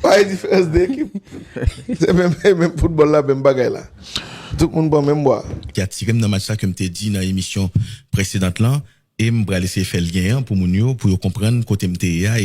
Pas de différence d'équipe. C'est même football là, même bagaille là. Tout le monde boit même boire. Qui a tiré dans le match là, comme tu dit dans l'émission précédente là, et je vais laisser faire le gain pour moun pour comprendre côté MTA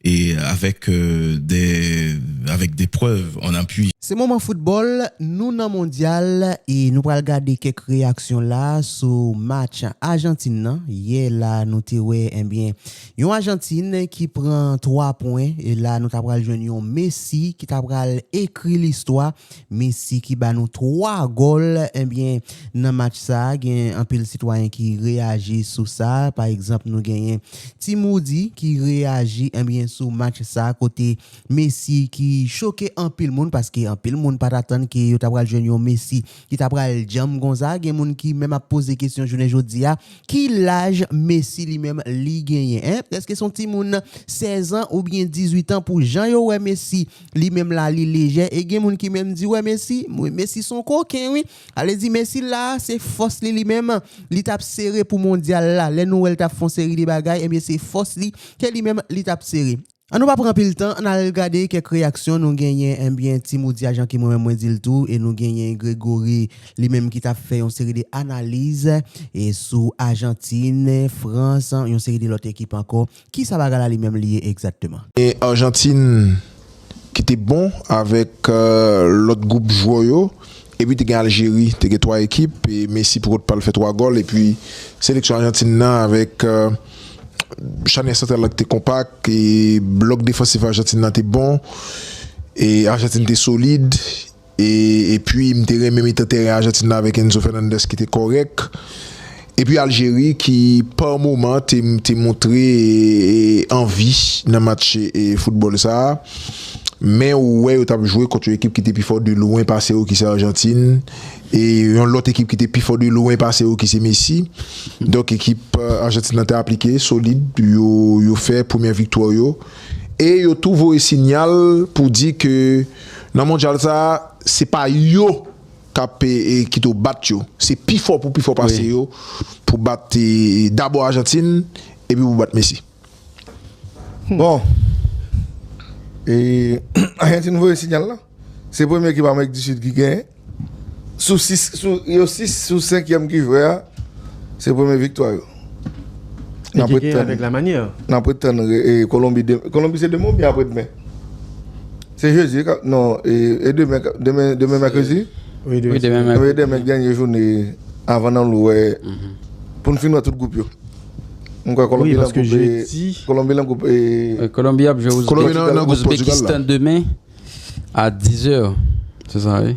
et avec des preuves en appui. C'est moment football, nous dans mondial et nous allons regarder quelques réactions là sur match Argentine. Hier là nous te bien une Argentine qui prend 3 points et là nous t'avons joindre Messi qui t'avons écrit l'histoire, Messi qui bat nous 3 goals bien dans match ça, gagne un pile citoyen qui réagit sur ça. Par exemple, nous gagnons Timoudi qui réagit bien sur match ça côté Messi qui choqué un pile monde parce que en pile monde pas attendre que yo t'a pral junior Messi qui t'a pral jam Gonzague et monde qui même a posé question journée jodi a qui l'âge Messi lui-même li gagné est-ce que son petit monde 16 ans ou bien 18 ans pour Jean yo ouais Messi lui-même là li léger et gen monde qui même dit ouais Messi son coquin oui allez dit Messi là c'est force lui-même li t'a serré pour mondial là les nouvelles t'a font série de bagaille et bien c'est force li que lui-même li t'a serré. On nous pas prendre le temps, on a regardé quelques réactions, nous gagnons un bien Timoudi agent qui moi dit le tout et nous gagnons Grégory lui-même qui t'a fait une série d'analyses et sur Argentine, France, une série de l'autre équipe encore. Qui ça va là lui-même lié exactement? Et Argentine qui était bon avec l'autre groupe joueur et puis tu as Algérie, tu as 3 équipes et Messi pour pas le faire 3 goals et puis sélection Argentine avec Chanel central était compact et bloc défensif argentin était bon et Argentine était solide et puis m'était même terrain Argentine avec Enzo Fernandez qui était correct et puis Algérie qui par moment t'es montré envie dans match et football ça mais ouais tu as joué contre une équipe qui était plus fort de loin passé qui c'est Argentine et une autre équipe qui était plus fort de loin passé qui c'est Messi donc équipe Argentine a été appliquée solide yo fait première victoire yo et yo trouvé un signal pour dire que dans mondial ça c'est pas yo qui te battre yo c'est plus fort passer yo pour battre d'abord Argentine et puis pour battre Messi. Bon et Argentine voit un signal là. C'est le premier équipe Amérique du Sud qui gagne. Sous 6 sous 5e qui joue, c'est la première victoire. Avec la manière. Après Colombie c'est demain ou bien après-demain? C'est jeudi non et demain mercredi? Oui, demain mercredi. Oui, demain dernière journée avant dans l'ouest pour nous finir tout groupe yo. Oui, parce que j'ai dit Colombie a joué au Ouzbékistan demain à 10h. C'est ça, oui?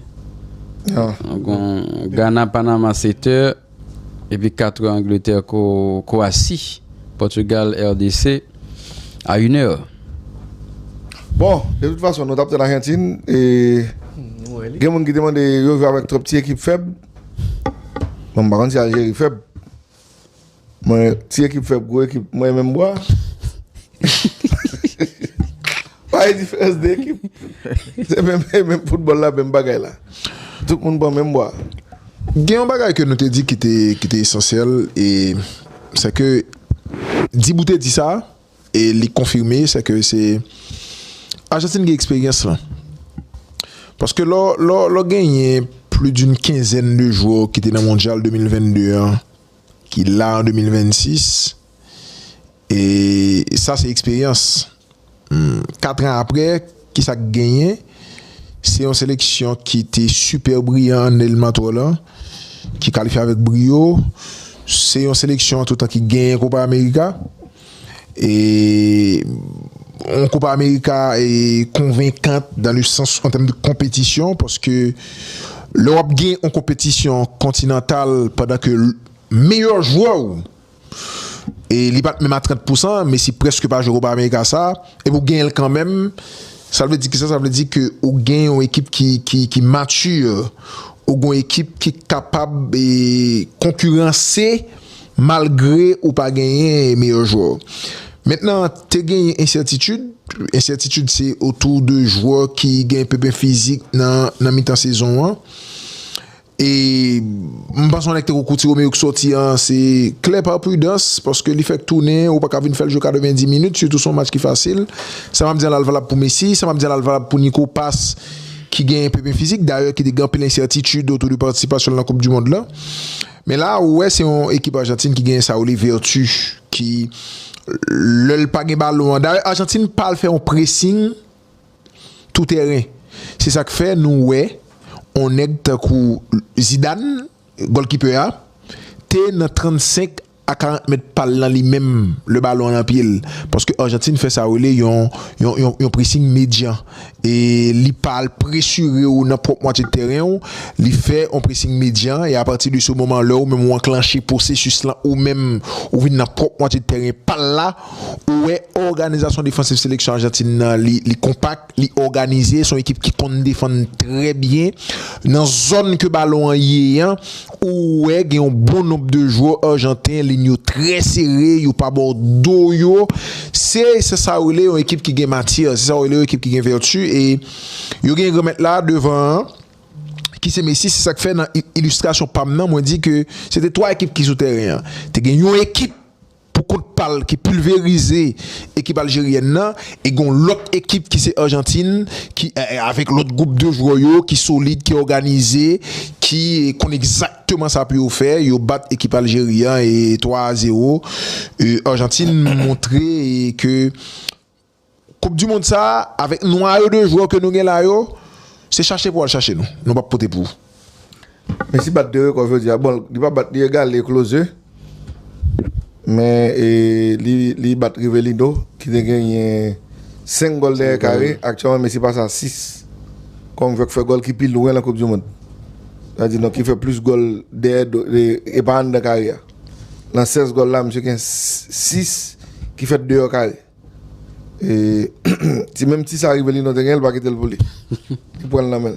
Ghana, Panama, 7h. Et puis 4h, Angleterre, Croatie, Portugal, RDC à 1h. Bon, de toute façon, nous avons l'Argentine et il y a des gens qui demandent de jouer avec trop petite équipe faible. Bon, par contre, c'est Algérie faible. Moi, si équipe faible, gros équipe, moi même bois. Pas de différence d'équipe. C'est même football là, même bagaille là. Tout le monde boit même bois. Il y a un bagaille que nous te dit qui était essentiel et c'est que Dibouté dit ça et les confirmer c'est que c'est Argentine qui a expérience là. Parce que là gagné plus d'une quinzaine de joueurs qui étaient dans le mondial 2022 hein, qui là en 2026 et ça c'est expérience. 4 ans après qui ça gagné c'est une sélection qui était super brillante en éliminatoire là qui qualifie avec brio c'est une sélection tout temps qui gagne Copa América et on Copa América est convaincante dans le sens en termes de compétition parce que l'Europe gagne en compétition continentale pendant que le meilleur joueur et il bat même à 30% mais si presque pas jouer Copa América ça et vous gagnez quand même ça veut dire que vous gagnez une équipe qui mature ou une équipe qui est capable de concurrencer malgré ou pas gagner meilleur joueur. Maintenant, tu as gagné incertitude. Incertitude, c'est autour de joueurs qui gagnent un peu physique dans mi-temps saison 1. Et je pense qu'on est au côté au sorti, c'est clair par prudence parce que il fait tourner ou pas qu'à venir faire le jeu 90 minutes, surtout son match qui est facile. Ça m'a dit valable pour Messi, ça m'a dit valable pour Nico Pass qui gagne un peu physique, d'ailleurs qui a peu l'incertitude autour de participation dans la Coupe du Monde là. Mais là, ouais, c'est une équipe argentine qui gagne ça, les vertus, qui le pas de ballon. D'ailleurs, Argentine parle faire un pressing tout terrain. C'est ça que fait nous, ouais. On est coup Zidane, goalkeeper, t'es dans 35 à 40 mètres par là lui-même le ballon en pied parce que Argentine fait ça ils ont pressing médian et li parle pressuré ou dans propre moitié de terrain li fait un pressing médian et à partir de ce moment là ou même enclencher processus là ou même ou vinn dans propre moitié de terrain par là ouais organisation défensive sélection argentine li compact li organisé son équipe qui compte défendre très bien dans zone que ballon y ou ouais un bon nombre de joueurs argentins ligne très serré yo pas bordeaux yo c'est ça où une équipe qui gagne matière c'est ça où une équipe qui gagne vertu et yo gagne remettre là devant qui c'est Messi c'est ça que fait dans illustration pas maintenant moi dit que c'était trois équipes qui sous terrain tu gagne une équipe pour qu'on parle qui pulvérisé équipe algérienne et gon l'autre équipe qui c'est Argentine qui avec l'autre groupe de joueurs qui solide qui organisé qui connaît exactement ça peut faire yo battre équipe algérienne et 3-0 Argentine montrer que Coupe du monde ça avec noyau de joueurs que nous gagne là yo c'est chercher pour chercher nous pas porter pour mais si battre deux quoi veut dire bon il pas battre égal les close mais li bat Rivelino qui a gagné 5 goals de carré actuellement Messi passe à 6 comme veut faire goal qui pile loin la Coupe du monde c'est-à-dire donc il fait plus goal et pas de carrière dans 16 goals là monsieur gagne 6 qui fait 2 carré et si même si ça Rivelino de gagner il va quitter le volley il prend la main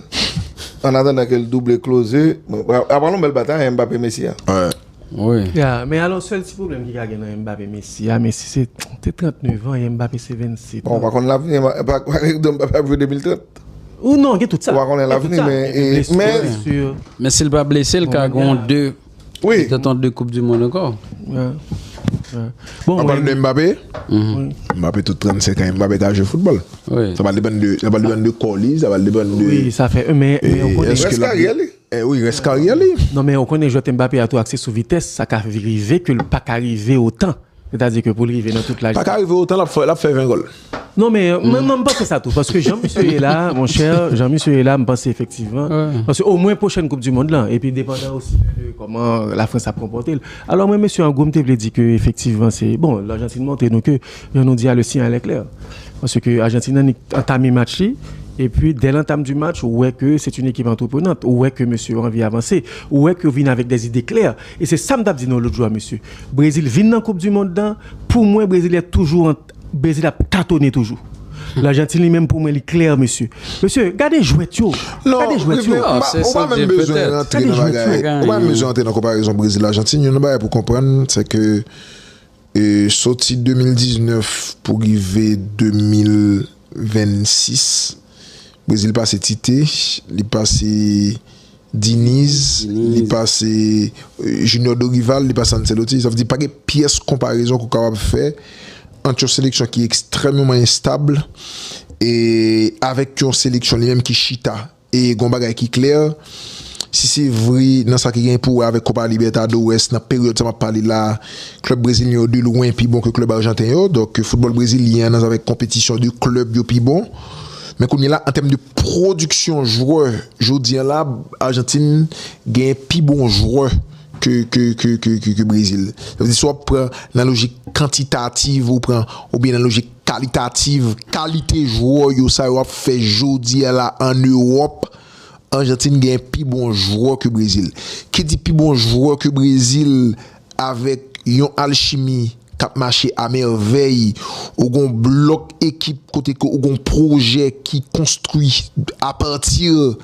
en attendant que le double closé après une belle bataille Mbappé Messi ouais. Oui. Yeah, mais alors, seul petit problème qui a gagné Mbappé Messi, Messi c'est 39 ans et Mbappé c'est 27 ans. Bon, par contre, l'avenir, Mbappé a vu 2030. Ou non, il y a tout ça. Par contre, l'avenir, mais s'il va blesser, le cas a deux. Oui. T'attends 2 Coupes du Monde encore. Ouais. Bon, on parle de Mbappé. Mbappé tout 35 ans, Mbappé a joué au football. Oui. Ça va dépendre de Colis, ça va dépendre de. Oui, ça fait. Mais on connaît. Est-ce que carrière oui, reste carrière. Non, mais on connaît jouer Mbappé à tout accès sous vitesse, ça peut arriver que le pas arriver autant. C'est-à-dire que pour arriver dans toute la. Pas arriver autant, il a fait 20 goals. Non, mais non, pas que ça tout. Parce que Jean-Monsieur est là, mon cher, Jean-Monsieur est là, je pense effectivement. Parce qu'au moins, prochaine Coupe du Monde là, et puis dépendant aussi de comment la France a comporté. Alors, moi, monsieur Angoum, te dit que effectivement, c'est. Bon, l'Argentine monte, donc, on nous dit à le sien à l'éclair. Parce que l'Argentine a entamé le match. Et puis, dès l'entame du match, où est que c'est une équipe entreprenante, où est que monsieur a envie d'avancer, où est que vient avec des idées claires. Et c'est ça que je dis l'autre jour, monsieur. Brésil vient dans la Coupe du Monde, pour moi, Brésil est toujours. Brésil a tâtonné toujours. L'Argentine lui-même, pour moi, il est clair, monsieur. Monsieur, gardez jouet, yo. Non, c'est on va même besoin d'entrer dans la bagaille. On va même besoin d'entrer dans la comparaison Brésil-Argentine. Il y a pour comprendre, c'est que sorti 2019 pour arriver 2026. Brésil passe Tite, il passe Diniz, il passe Junior Dorival, il passe Ancelotti. Ça veut dire pas de pièce comparaison qu'on est capable de faire entre une sélection qui est extrêmement instable et avec une sélection même qui chita et Gombaga qui est clair. Si c'est vrai, dans ça qui gagne pour avec Copa Libertadores, dans la période ça m'a parlé là, club brésilien de loin plus bon que club argentin. Donc football brésilien avec compétition du club plus bon. Mais qu'on est là en termes de production joueur, je dis là Argentine gagne plus bon joueur que Brésil. Ça veut dire soit prend la logique quantitative ou bien la logique qualitative, qualité joueur yo ça va fait jodi là en Europe. Argentine gagne plus bon joueur que Brésil. Qui dit plus bon joueur que Brésil avec yon alchimie cap marché à merveille ou gon bloc équipe côté ou gon projet qui construit à partir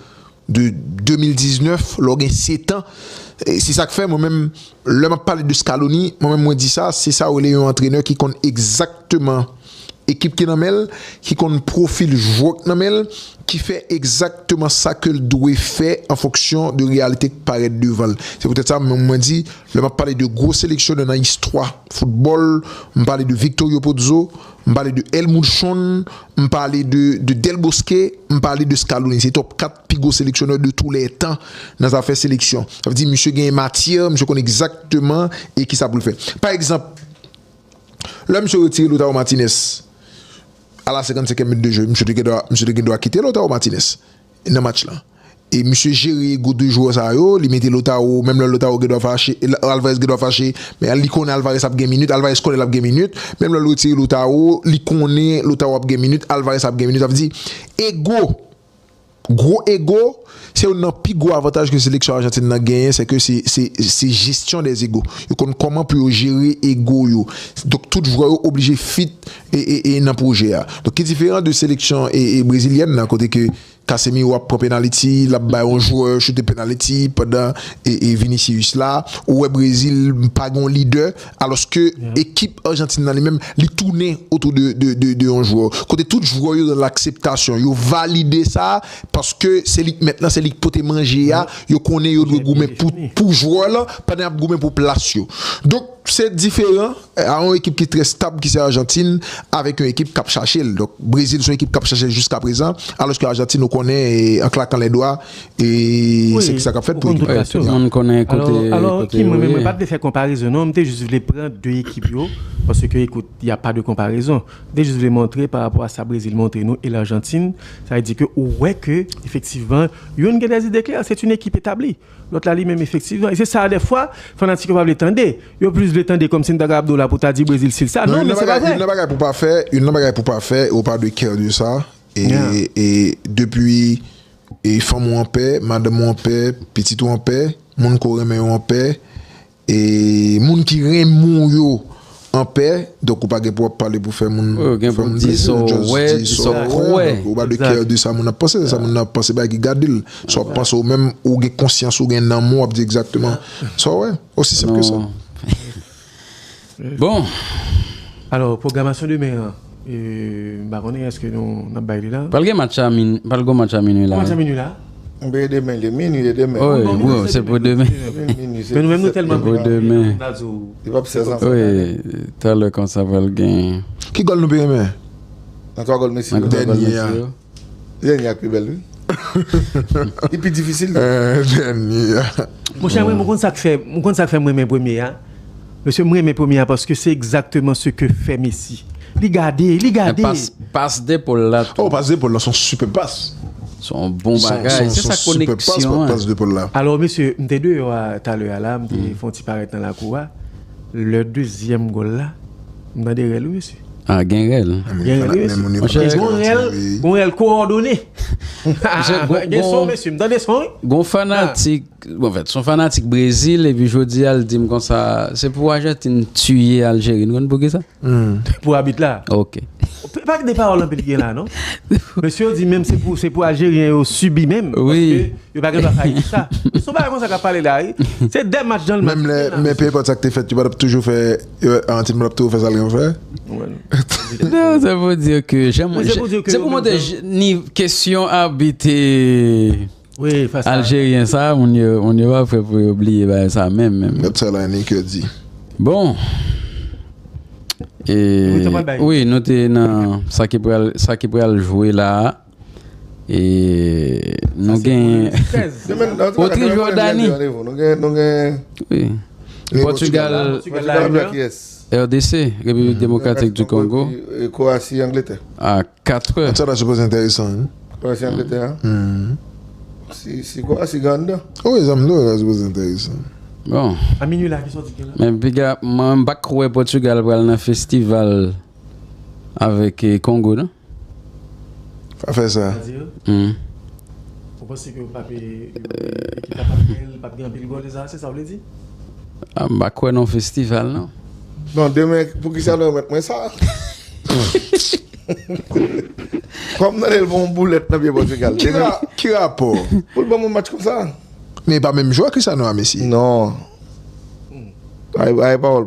de 2019 lors de 7 ans et c'est ça que fait moi même le m'a parlé de Scaloni moi même moi dit ça c'est ça où il est un entraîneur qui connaît exactement équipe qui namel, qui qu'on profil joueur namel, qui fait exactement ça que le doit faire en fonction de réalité qui paraît devant. C'est peut-être ça, moi dit, je m'a parlé de gros sélections dans l'histoire football, je parlé de Victorio Pozzo, je parlé de Helmut Schön, je parlé de Del Bosque, je parlé de Scaloni. C'est top 4 plus gros sélectionneurs de tous les temps dans la affaire sélection. Ça veut dire monsieur gagne matière, monsieur connaît exactement et qui ça pour le faire. Par exemple, là monsieur retire Lautaro Martinez à la 55e minute de jeu, monsieur doit quitter Lautaro Martinez dans le match là. Et monsieur gérer go deux joueurs ça yo, il mettait Lautaro, même le Lautaro doit fâcher, Alvarez doit fâcher, mais il connaît Alvarez a gagné minute, Alvarez connaît la gagné minute, même le retire Lautaro, il connaît Lautaro a gagné minute, Alvarez a gagné minute, ça veut dire gros ego, c'est un plus gros avantage que la sélection argentine a gagné, c'est que c'est gestion des égos. Ils connaissent comment pour gérer ego yo. Donc tout joueur obligé fit et dans projet. Donc qui est différent de sélection et brésilienne d'un côté que Casemiro a prend penalty, là bas un joueur chute penalty pendant et Vinicius là ou Brésil pas un leader alors que équipe argentine elle-même li tourner autour de un joueur. Côté tout joueur dans l'acceptation, yo valider ça parce que c'est maintenant c'est lui pote manger ya, yo connaît yo doit goumer pour joueur là, pas d'un goumer pour place yo. Donc c'est différent à une équipe qui est très stable qui c'est Argentine avec une équipe cap chercher. Donc Brésil c'est une équipe cap chercher jusqu'à présent alors que l'Argentine nous connaît en claquant les doigts et c'est ça qu'a fait pour tout le monde connaît côté alors qui moi pas de faire comparaison non, je juste voulais prendre deux équipes yo parce que écoute, il y a pas de comparaison. Je juste voulais montrer par rapport à ça Brésil montrer nous et l'Argentine, ça veut dire que ouais que effectivement, il y a une des idées claires, c'est une équipe établie. L'autre là lui-même effectivement et c'est ça des fois fanatique pas l'étendre il y a plus l'étendre comme si Ndaga Abdoula pour t'a dit Brésil c'est ça non mais c'est pas vrai une bagaille pour pas faire ou pas de cœur de ça et depuis et femme en paix madame en paix petit en paix monde qui remet en paix et monde qui remet yo en paix donc ou pas pour parler pour faire mon ou pas de cœur de ça mon a pensé ça mon a pensé ba qui garder soit pense au même ou gain conscience ou gain amour exactement ça ouais aussi simple que ça. Bon alors programmation demain est-ce que nous n'a bailé là pas le match à minuit là Demain. Oui, c'est pour demain. Mais nous-mêmes, nous tellement pour demain. Oui, tout à l'heure, quand ça va le gain. Qui gagne nous demain? Encore goal Messi. Dernier plus belle. Et puis difficile. Dernier. Mon cher, moi, ça fait moi mes premiers. Monsieur, moi mes premiers parce que c'est exactement ce que fait Messi. Regardez. Passe d'épaule là. Oh, passe d'épaule là, son super passe. Son bon bagage, c'est sa connexion. Alors, monsieur, m'te deux tout à l'heure là, m'te font petit paraître dans la cour. Le deuxième goal là, m'te derrière lui, monsieur. Ah, Genrel. Genrel coordonné. Monsieur, m'te son. Gon fanatique, en fait, son fanatique Brésil et puis jodi elle dit comme ça, c'est pour Argentine tuer Algérie, vous comprenez ça? Pour habiter là. OK. Pas que des paroles en petit là, non? Monsieur dit même c'est pour Algérien au subi même. Oui. Parce que il pas faire ça. Ils sont pas comme ça qu'a parlé là. C'est des matchs dans le match. Même les pays comme ça que tu fais, tu vas toujours faire un petit peu toujours faire ça le faire. Non, ça veut dire que c'est pour moi ni question habiter. Oui, face Algérien ça on y va faire pour oublier ça même. C'est là que dit. Bon. Et oui, nous sommes dans ça qui pourrait jouer là. Et nous gagnons. Autre Jordanie. Oui. Portugal. RDC, République démocratique du Congo. Croatie, Angleterre. À 4 heures. Ça, c'est pas intéressant. Croatie, Angleterre. Si Croatie gagne. Oui, ça c'est pas intéressant. Bon. À minuit là, qui sorti là. Mais biga, moi m'bak croire Portugal pour aller dans festival avec Congo, non? Faire ça. Vous pensez que pas bien pile gol ça, c'est ça vous le dit? Ah, m'bak croire dans festival, non? Non, demain pour qui ça doit mettre moi ça. Comme dans le bon boulette dans Portugal. Qui rapport? Pour le bon match comme ça. Mais pas même joueur que ça non à Messi. Non. Aïe pas.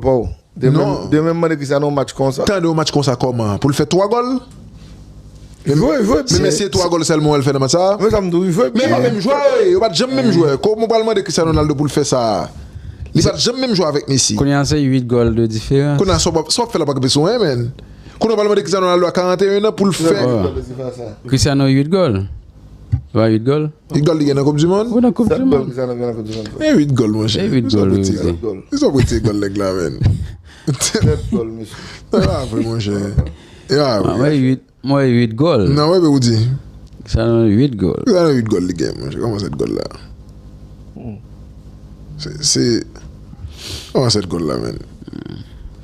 De même, moi, Cristiano, match comme ça. Tant de match comme ça, comment? Pour le faire 3 goals? Il veut. Mais c'est 3 goals seulement, elle fait dans ça. Mais ça me dit, il veut. Mais pas même joueur, il va jamais même joueur. Comment on va demander Cristiano Ronaldo pour le faire ça? Il va jamais même jouer avec Messi. Qu'on a 8 goals de différence. Qu'on a soit fait la bague besoin, man. Qu'on va demander Cristiano Ronaldo à 41 ans pour le faire. Cristiano 8 goals. 8 goals. Il gagne dans la Coupe du Monde. Ou dans la Coupe du Monde. Et 8 goals, mon cher. 8 goals. Ils ont pris goals, les gars, man. 7 goals, monsieur. Ah, mon cher. Moi, 8 goals. Non, ouais, mais vous dites. Cristiano 8 goals. Vous avez 8 goals, les gars, mon cher. Comment 7 goals là? C'est. Comment 7 goals là, man?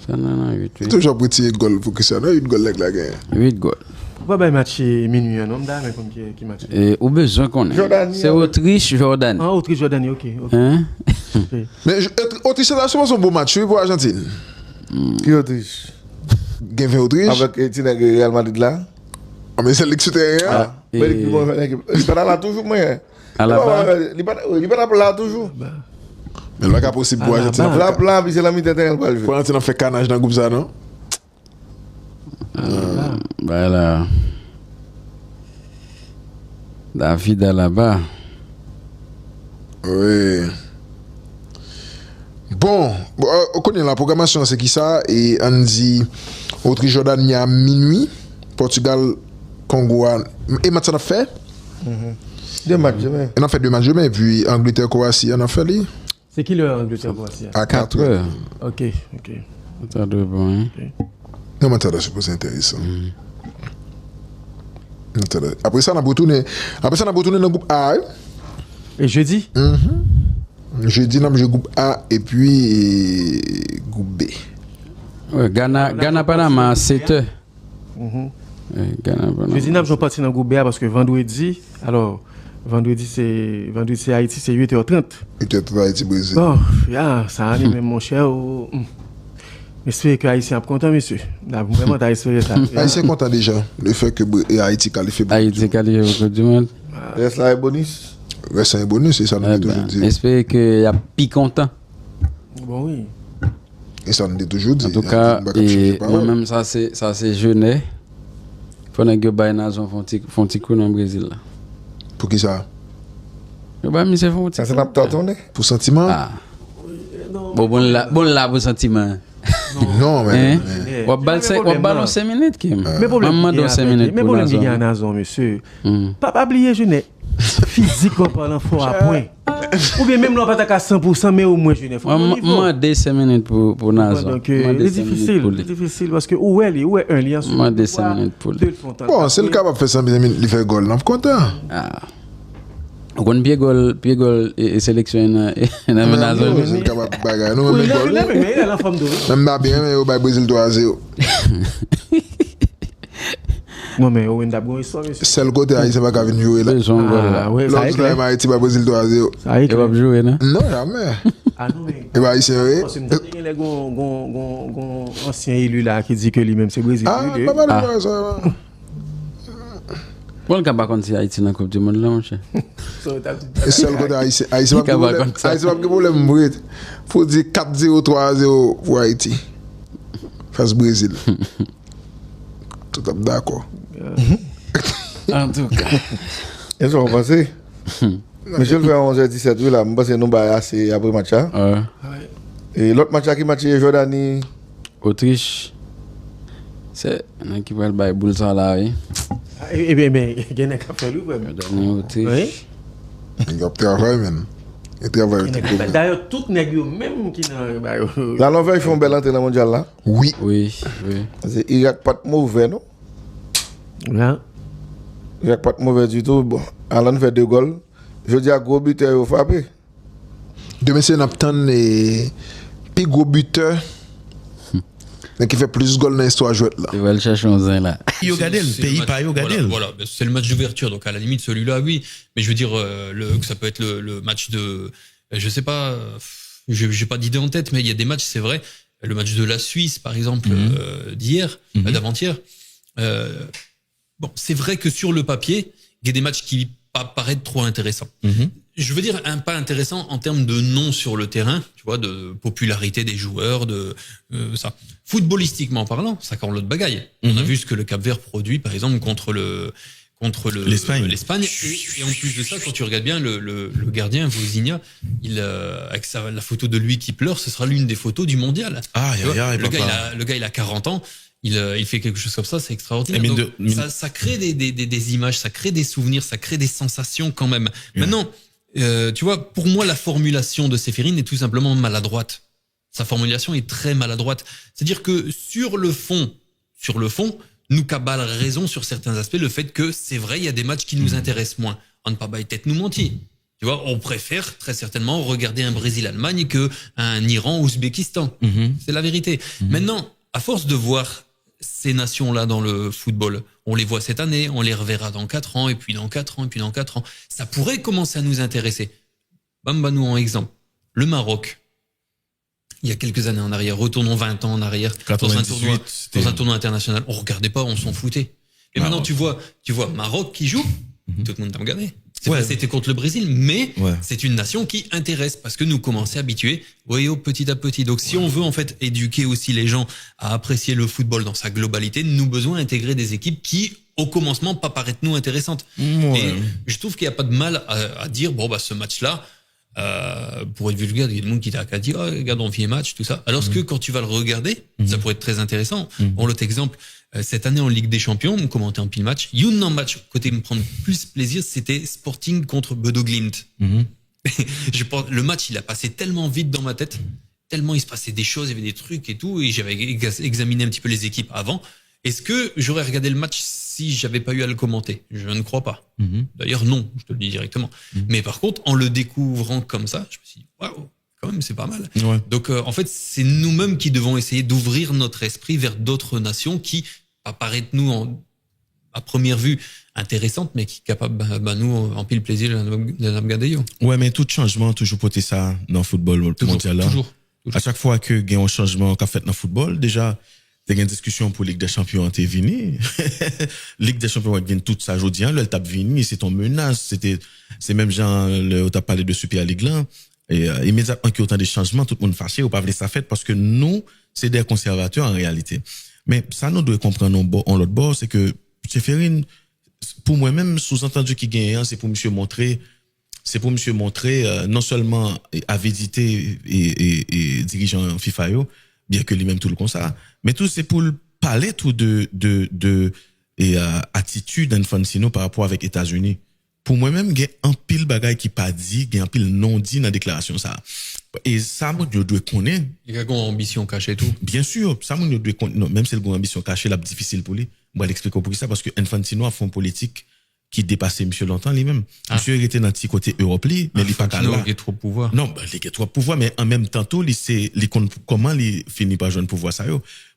Ça non, 8. Toujours petit goal pour Cristiano. 8 goals, les gars. 8 goals. Pourquoi match minuit un homme d'âme comme qui match? Ou besoin qu'on ait. C'est Autriche, Jordan. Ah, Autriche, Jordanie, ok. Hein? Mais Autriche, c'est un bon match pour Argentine. Qui Autriche? Gain Autriche. Avec Etienne et Real Madrid là. Ah, mais c'est l'extérieur. Il n'est pas là toujours, mais. À la barre. Il n'est pas là toujours. Mais là, c'est possible pour Argentine. Là, plan, puis c'est la mi-terrain pour le Pour Argentine, on fait canage dans le groupe, ça, non? Voilà. David là-bas. Oui. Bon, on connaît la programmation, c'est qui ça? Et on dit Autriche-Jordanie à minuit, Portugal, Congo. Et match on a fait? 2 matchs demain. On a fait 2 matchs demain, et puis Angleterre-Croatie, on a fait les? C'est qui le Angleterre-Croatie? À 4 heures. Ok. Ça doit bon, hein? Non, mais c'est pas intéressant. Après ça, on a retourné dans le groupe A. Et jeudi? Jeudi, on a joué groupe A et puis groupe B. Ouais, Ghana Panama, 7 heures. Ghana Panama. Jeudi, on a parti dans le groupe B parce que vendredi, c'est Haïti, c'est 8h30. 8h30 Haïti, Brésil. Bon, ça arrive même mon cher. J'espère que Haïtien est content, monsieur. Vraiment, t'as espéré ça. Haïtien est content déjà. Le fait que Haïti qualifie. Haïti qualifie du monde. Reste là, bonus. Reste un bonus, c'est ça nous dit toujours dit. J'espère qu'il y a plus content. Bon, oui. Et ça nous dit toujours dit. En tout cas, moi-même, ça c'est jeune. Faut que Bainazon font petit coup dans le Brésil. Pour qui ça? C'est font petit coup. Ça c'est pas tourné. Pour sentiment? Bon là pour sentiment. Non, mais. On balance 5 minutes, Kim. Mais problème, dans 5 minutes. Mais problème, il y a un Nazon, monsieur. Pas oublier, je n'ai physiquement parlant fort à point. Ou bien même là, pas à 100%, mais au moins, je n'ai pas. Moi, 5 minutes pour Nazon. Donc, c'est difficile parce que où est un lien sur. Moi, 5 minutes pour lui. Bon, c'est le cas de faire 100 minutes, il fait goal, on est content. On a pied goal et sélection dans la zone. C'est le cas de bagarre. Nous, même goal. Même bien, mais au Brésil 3-0. Non, mais on a une histoire, monsieur. C'est le côté haïtien qui va venir jouer là. L'autre time Haïti va Brésil 3-0. Il va jouer, non? Non, jamais. Ah non, mais. Il va haïtien, oui. Parce que il y a un ancien élu là qui dit que lui-même c'est Brésil. Ah, pas mal de ça. Bon, le cas par contre, c'est Haïti dans la Coupe du Monde là, mon cher. C'est le côté haïtien. Haïtien va pas de problème. Il faut dire 4-0, 3-0 pour Haïti. Face Brésil. Tout est d'accord. En tout cas. Est-ce qu'on va passer? Monsieur le fait à 11h17, oui, là, je pense que nous avons assez après le match. Et l'autre match qui match Jordanie. Autriche. C'est un qui va le boule ça là, oui. Eh bien, mais il y a un café lui, Jordanie, Autriche. Il y a travail, man. Il travaille. D'ailleurs, tout les gens même qui n'ont. La Norvège font belle entrée dans le mondial là. Oui. C'est Irak pas de mauvais, non? Irak pas de mauvais du tout. Bon, Alan fait 2 goals. Je dis à gros buteur, il faut frapper. Demain, c'est Napton et puis gros buteur. Qui fait plus de goals dans l'histoire jouette là. Il va le chercher en zin là. Yogadel, pays par Yogadel. Voilà, c'est le match d'ouverture, donc à la limite celui-là, oui. Mais je veux dire, que ça peut être le match de, je sais pas, j'ai pas d'idée en tête, mais il y a des matchs, c'est vrai. Le match de la Suisse, par exemple, d'hier, d'avant-hier. Bon, c'est vrai que sur le papier, il y a des matchs qui pas paraître trop intéressant. Je veux dire, pas intéressant en termes de nom sur le terrain, tu vois, de popularité des joueurs, de ça. Footballistiquement parlant, ça quand l'autre bagaille. On a vu ce que le Cap-Vert produit, par exemple, contre l'Espagne. Et en plus de ça, quand tu regardes bien le gardien, Vozinha, avec la photo de lui qui pleure, ce sera l'une des photos du mondial. Le gars, il a 40 ans. Il fait quelque chose comme ça, c'est extraordinaire. Donc, ça crée des images, ça crée des souvenirs, ça crée des sensations quand même. Maintenant, tu vois, pour moi, la formulation de Séphérine est tout simplement maladroite. Sa formulation est très maladroite. C'est-à-dire que sur le fond, nous cabale raison sur certains aspects, le fait que c'est vrai, il y a des matchs qui nous intéressent moins. On ne pas bailler tête nous mentir. Tu vois, on préfère très certainement regarder un Brésil-Allemagne que un Iran-Ouzbékistan. C'est la vérité. Maintenant, à force de voir ces nations-là dans le football, on les voit cette année, on les reverra dans 4 ans, et puis dans 4 ans, et puis dans 4 ans. Ça pourrait commencer à nous intéresser. Bamba-nous en exemple. Le Maroc. Il y a quelques années en arrière, retournons 20 ans en arrière, dans un tournoi international, on regardait pas, on s'en foutait. Et maintenant, tu vois Maroc qui joue, tout le monde t'a regardé. C'était contre le Brésil, mais c'est une nation qui intéresse parce que nous commençons à habituer, petit à petit. Donc, si on veut en fait éduquer aussi les gens à apprécier le football dans sa globalité, nous besoin d'intégrer des équipes qui, au commencement, pas paraître nous intéressantes. Et je trouve qu'il n'y a pas de mal à dire, ce match-là, pour être vulgaire, il y a des gens qui t'a qu'à dire, regarde, on vit un match, tout ça. Alors que quand tu vas le regarder, ça pourrait être très intéressant. Bon, l'autre exemple, cette année en Ligue des Champions, on commentait en pile match. Youn match, côté me prendre plus plaisir, c'était Sporting contre Bodo Glimt. Je pense, le match, il a passé tellement vite dans ma tête, tellement il se passait des choses, il y avait des trucs et tout, et j'avais examiné un petit peu les équipes avant. Est-ce que j'aurais regardé le match si j'avais pas eu à le commenter? Je ne crois pas. D'ailleurs, non, je te le dis directement. Mais par contre, en le découvrant comme ça, je me suis dit, waouh, quand même, c'est pas mal. Donc, en fait, c'est nous-mêmes qui devons essayer d'ouvrir notre esprit vers d'autres nations qui apparaissent nous à première vue intéressantes, mais qui capable, nous, en pile plaisir de la regarder. Ouais, mais tout changement, toujours porter ça dans le football mondial là. Toujours. À chaque fois que il y a un changement qu'a fait dans le football, déjà, il y a une discussion pour Ligue des Champions t'es venu. Ligue des Champions vient toute ça aujourd'hui, le tap vini, c'est ton menace, c'est même genre, t'as parlé de Super Ligue là. Et immédiatement qu'il y a autant de changements, tout le monde fâché ou pas voulu ça fait parce que nous, c'est des conservateurs en réalité. Mais ça, nous devons comprendre en l'autre bord, c'est que Séphérine, pour moi-même, sous-entendu qui gagne, c'est pour monsieur montrer non seulement avidité et dirigeant FIFA bien que lui-même tout le constat, mais tout c'est pour parler tout de attitude d'Infantino par rapport avec États-Unis. Pour moi-même, il y a un pile bagaille qui pas dit, il y a un pile non dit dans la déclaration ça. Et ça, moi, je dois connaître. Il y a une ambition cachée et tout. Bien sûr, ça, moi, je dois connaître. Non, même si il y a une ambition cachée, là, difficile pour lui. Moi, l'expliquer pour ça, parce que Infantino a fait une politique qui dépassait monsieur longtemps lui-même. Monsieur était dans le petit côté Europe, mais il n'est pas qu'à là. Il a trop de pouvoir. Non, il a trop de pouvoir, mais en même temps, comment il finit par jouer pouvoir ça,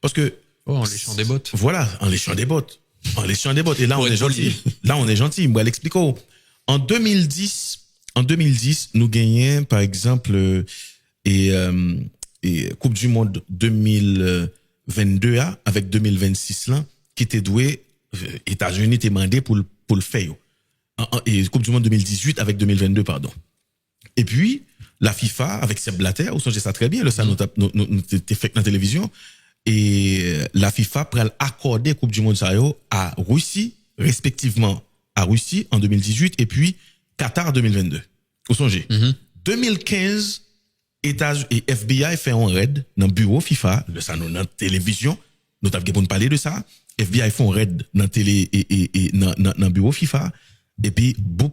Parce que. En léchant des bottes. Voilà, en léchant des bottes. Et là, on est gentil. Là, on est gentil. Moi, l'expliquer. En 2010, nous gagnons, par exemple, Coupe du Monde 2022 avec 2026 là, qui était doué, États-Unis était mandé pour le faire. Et Coupe du Monde 2018 avec 2022, pardon. Et puis, la FIFA, avec Sepp Blatter, vous songez ça très bien, ça nous fait dans la télévision, et la FIFA pourrait accorder Coupe du Monde à Russie, respectivement à Russie en 2018 et puis Qatar en 2022. Vous songez. 2015, États et FBI fait un raid dans le bureau FIFA, le ça dans la télévision, nous avons pour parler de ça. FBI font raid dans télé et dans le bureau FIFA et puis boum,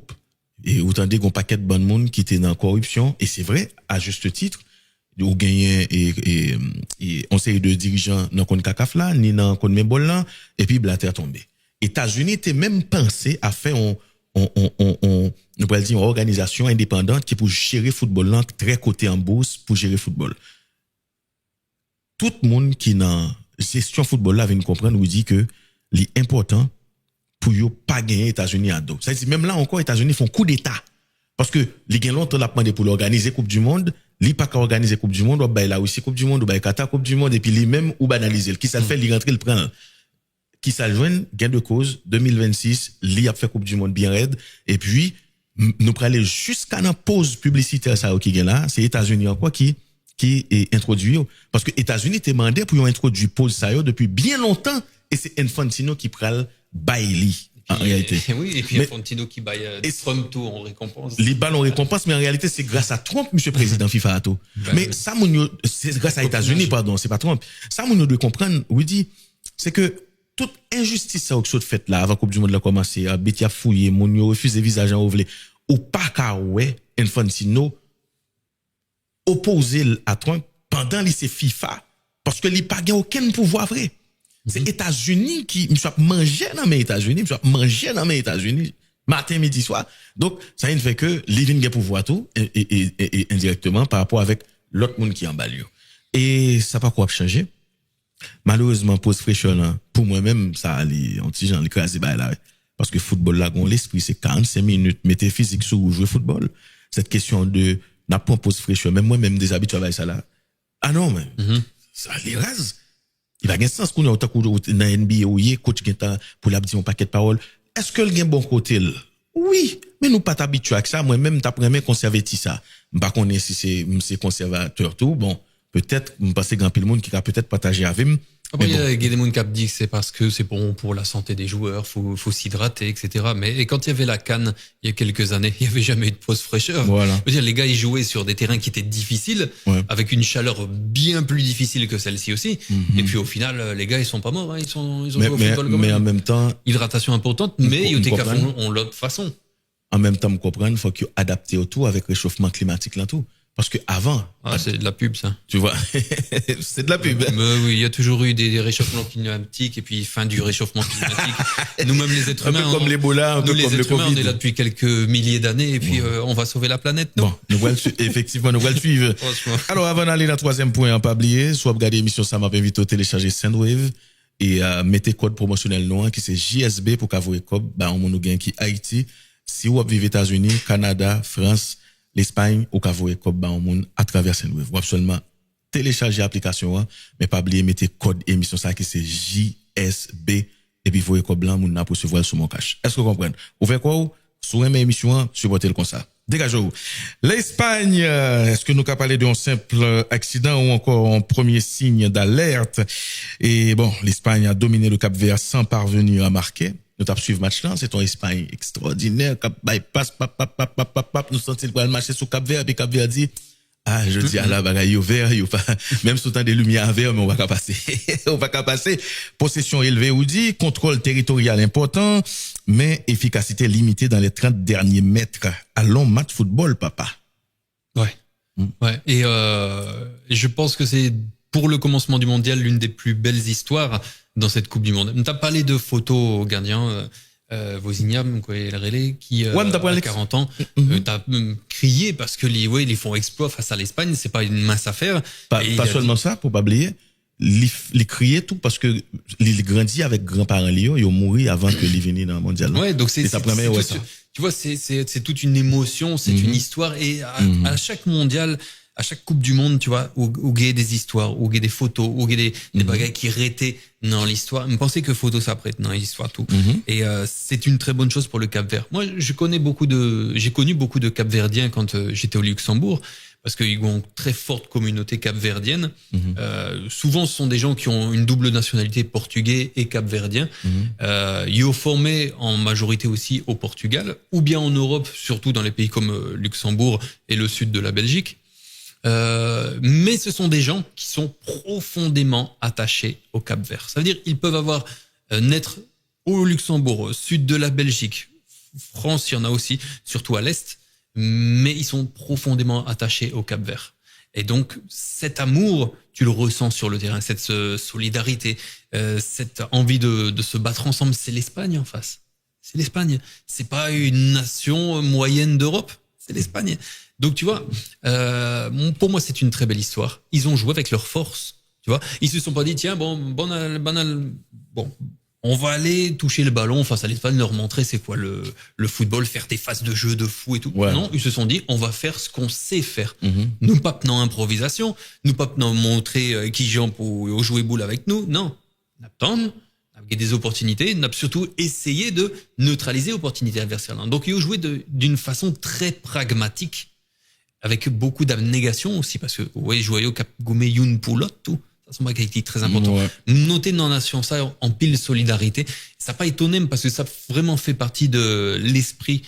et autant dire qu'on paquet de bon monde qui était dans la corruption et c'est vrai à juste titre ou gagner et on série de dirigeants dans compte CACAF là ni dans compte Membol là et puis Blatter tombé. États-Unis étaient même pensé à faire nous pourrait dire une organisation indépendante qui pour gérer football là très coté en bourse pour gérer football. Tout le monde qui dans gestion football là vient comprendre ou dit que l'important pour yo pas gagner États-Unis à dos. Ça veut dire même là encore États-Unis font coup d'état parce que les gagnent longtemps la demandé pour l'organiser Coupe du Monde, li pas qu'à organiser Coupe du Monde, ou bah là aussi Coupe du Monde, ou bah Qatar Coupe du Monde et puis lui même ou banaliser qui ça le fait, il rentre le prend qui s'adjoignent, gain de cause, 2026, l'IA a fait Coupe du Monde bien raide, et puis, nous prenons aller jusqu'à la pause publicitaire, ça, qui est là, c'est États-Unis encore qui est introduit, parce que États-Unis t'es demandé pour introduire pause ça, depuis bien longtemps, et c'est Infantino qui prend Bailey. En réalité. Oui, et puis Infantino qui baille Trump tout en récompense. Les balles en récompense, mais en réalité, c'est grâce à Trump, monsieur président FIFA. Mais ça, c'est grâce à États-Unis, pardon, c'est pas Trump. Ça, on doit comprendre, oui, dit, c'est que toute injustice, ça, que fait là, avant Coupe du Monde l'a commencé, à Betia fouillé, mon refusé visage en ouvré, ou pas qu'à ouais, Infantino, opposé à Trump pendant lycée FIFA, parce que il n'a pas aucun pouvoir vrai. C'est États-Unis qui me soit mangé dans mes États-Unis, matin, midi, soir. Donc, ça ne fait que living des pouvoir tout et indirectement par rapport avec l'autre monde qui est en balio. Et ça pas quoi changer. Malheureusement, pause fraîcheur là, pour moi-même, ça allait un petit genre écrasé là. Parce que football là, l'esprit, c'est 45 minutes, mettez physique sur jouer football. Cette question de n'a pas pause fraîcheur, même moi-même des habitués avec ça là. Ah non, mais ça les rase. Il va y avoir un sens qu'on a autant que dans NBA ou coach qui pour la dire un paquet de paroles. Est-ce que le gain bon côté? Oui, mais nous pas t'habituer à ça. Moi-même, t'apprends même conserver ça. M'pas connais si c'est conservateur tout. Bon, peut-être, m'penser grand pile monde qui a peut-être partagé avec moi. Après, il y a des gens qui dit que c'est parce que c'est bon pour la santé des joueurs, faut s'hydrater, etc. Mais quand il y avait la CAN, il y a quelques années, il y avait jamais eu de pause fraîcheur. Voilà. Je veux dire, les gars, ils jouaient sur des terrains qui étaient difficiles, avec une chaleur bien plus difficile que celle-ci aussi. Et puis, au final, les gars, ils sont pas morts, hein. Ils ont joué au football quand même. Mais en même temps. Hydratation importante, mais ils ont l'autre façon. En même temps, me comprendre, faut qu'ils adaptent autour avec réchauffement climatique là tout. Parce que avant. Ah, c'est de la pub, ça. Tu vois. C'est de la pub. Mais oui, il y a toujours eu des réchauffements climatiques et puis fin du réchauffement climatique. Nous-mêmes, les êtres humains. Un peu comme l'Ebola, un peu comme le Covid. On est là depuis quelques milliers d'années et puis, on va sauver la planète, non? Bon, nous allons le suivre. Alors, avant d'aller dans le troisième point, pas oublier, soit regarder l'émission, ça m'a invité au télécharger Sandwave et, mettez code promotionnel noir qui c'est JSB pour qu'avouer code, on nous gagne qui Haïti. Si vous vivez aux États-Unis, Canada, France, l'Espagne, au Cavoé, comme au monde, à travers Sandwave. Vous seulement télécharger l'application, mais pas oublier, mettez code émission, ça qui c'est JSB, et puis vous comme blanc, moun n'a pour se voir sur mon cash. Est-ce que vous comprenez? Vous faites quoi? Sur une émission, supportez le comme ça. Dégagez-vous. L'Espagne, est-ce que nous avons parlé d'un simple accident ou encore un premier signe d'alerte? Et bon, l'Espagne a dominé le Cap-Vert sans parvenir à marquer. Nous avons suivi le match là, c'est un Espagne extraordinaire, cap bypass, nous sentons le match sous Cap-Vert, puis Cap-Vert dit, je dis à la bagaille, yo vert, même sous temps des lumières vertes, mais on va pas passer. On va pas passer. Possession élevée ou dit, contrôle territorial important, mais efficacité limitée dans les 30 derniers mètres. Allons match football, papa. Ouais. Ouais. Et je pense que c'est, pour le commencement du mondial, l'une des plus belles histoires dans cette Coupe du Monde. T'as parlé de photos au gardien, Wozniak, qui a 40 ans, t'as crié parce que ils font exploit face à l'Espagne, c'est pas une mince affaire. Pas seulement ça, pour pas oublier, il criait tout parce que il grandit avec grands-parents Lio, ils ont mouru avant que il vienne dans le mondial. Ouais, donc c'est sa première tu vois, c'est toute une émotion, c'est une histoire et à chaque mondial, à chaque Coupe du Monde, tu vois, où il y a des histoires, où il y a des photos, où il y a des bagages qui rétaient dans l'histoire. Je pensais que photo s'apprête dans l'histoire tout. Et c'est une très bonne chose pour le Cap-Vert. Moi, j'ai connu beaucoup de Cap-Verdiens quand j'étais au Luxembourg, parce qu'ils ont une très forte communauté cap-verdienne. Souvent, ce sont des gens qui ont une double nationalité, portugais et cap-verdien. Ils sont formés en majorité aussi au Portugal, ou bien en Europe, surtout dans les pays comme Luxembourg et le sud de la Belgique. Mais ce sont des gens qui sont profondément attachés au Cap-Vert. Ça veut dire qu'ils peuvent naître au Luxembourg, au sud de la Belgique, France, il y en a aussi, surtout à l'est, mais ils sont profondément attachés au Cap-Vert. Et donc, cet amour, tu le ressens sur le terrain, cette solidarité, cette envie de se battre ensemble, c'est l'Espagne en face. C'est l'Espagne. C'est pas une nation moyenne d'Europe, c'est l'Espagne. Donc, tu vois, pour moi, c'est une très belle histoire. Ils ont joué avec leur force, tu vois. Ils se sont pas dit, tiens, bon, on va aller toucher le ballon face à l'Espagne, leur montrer c'est quoi le football, faire des phases de jeu de fou et tout. Ouais. Non, ils se sont dit, on va faire ce qu'on sait faire. Nous pas tenant improvisation, nous pas tenant montrer qui jambe ou jouer boule avec nous. Non, on attend, avec des opportunités, n'a surtout essayé de neutraliser l'opportunité adversaire. Donc, il a joué d'une façon très pragmatique, avec beaucoup d'abnégation aussi, parce que, ouais, jouer au cap goumé youn pour l'autre, tout. Ça, c'est un bagage qui est très important. Ouais. Notez dans la nation ça en pile solidarité. Ça n'a pas étonné, parce que ça a vraiment fait partie de l'esprit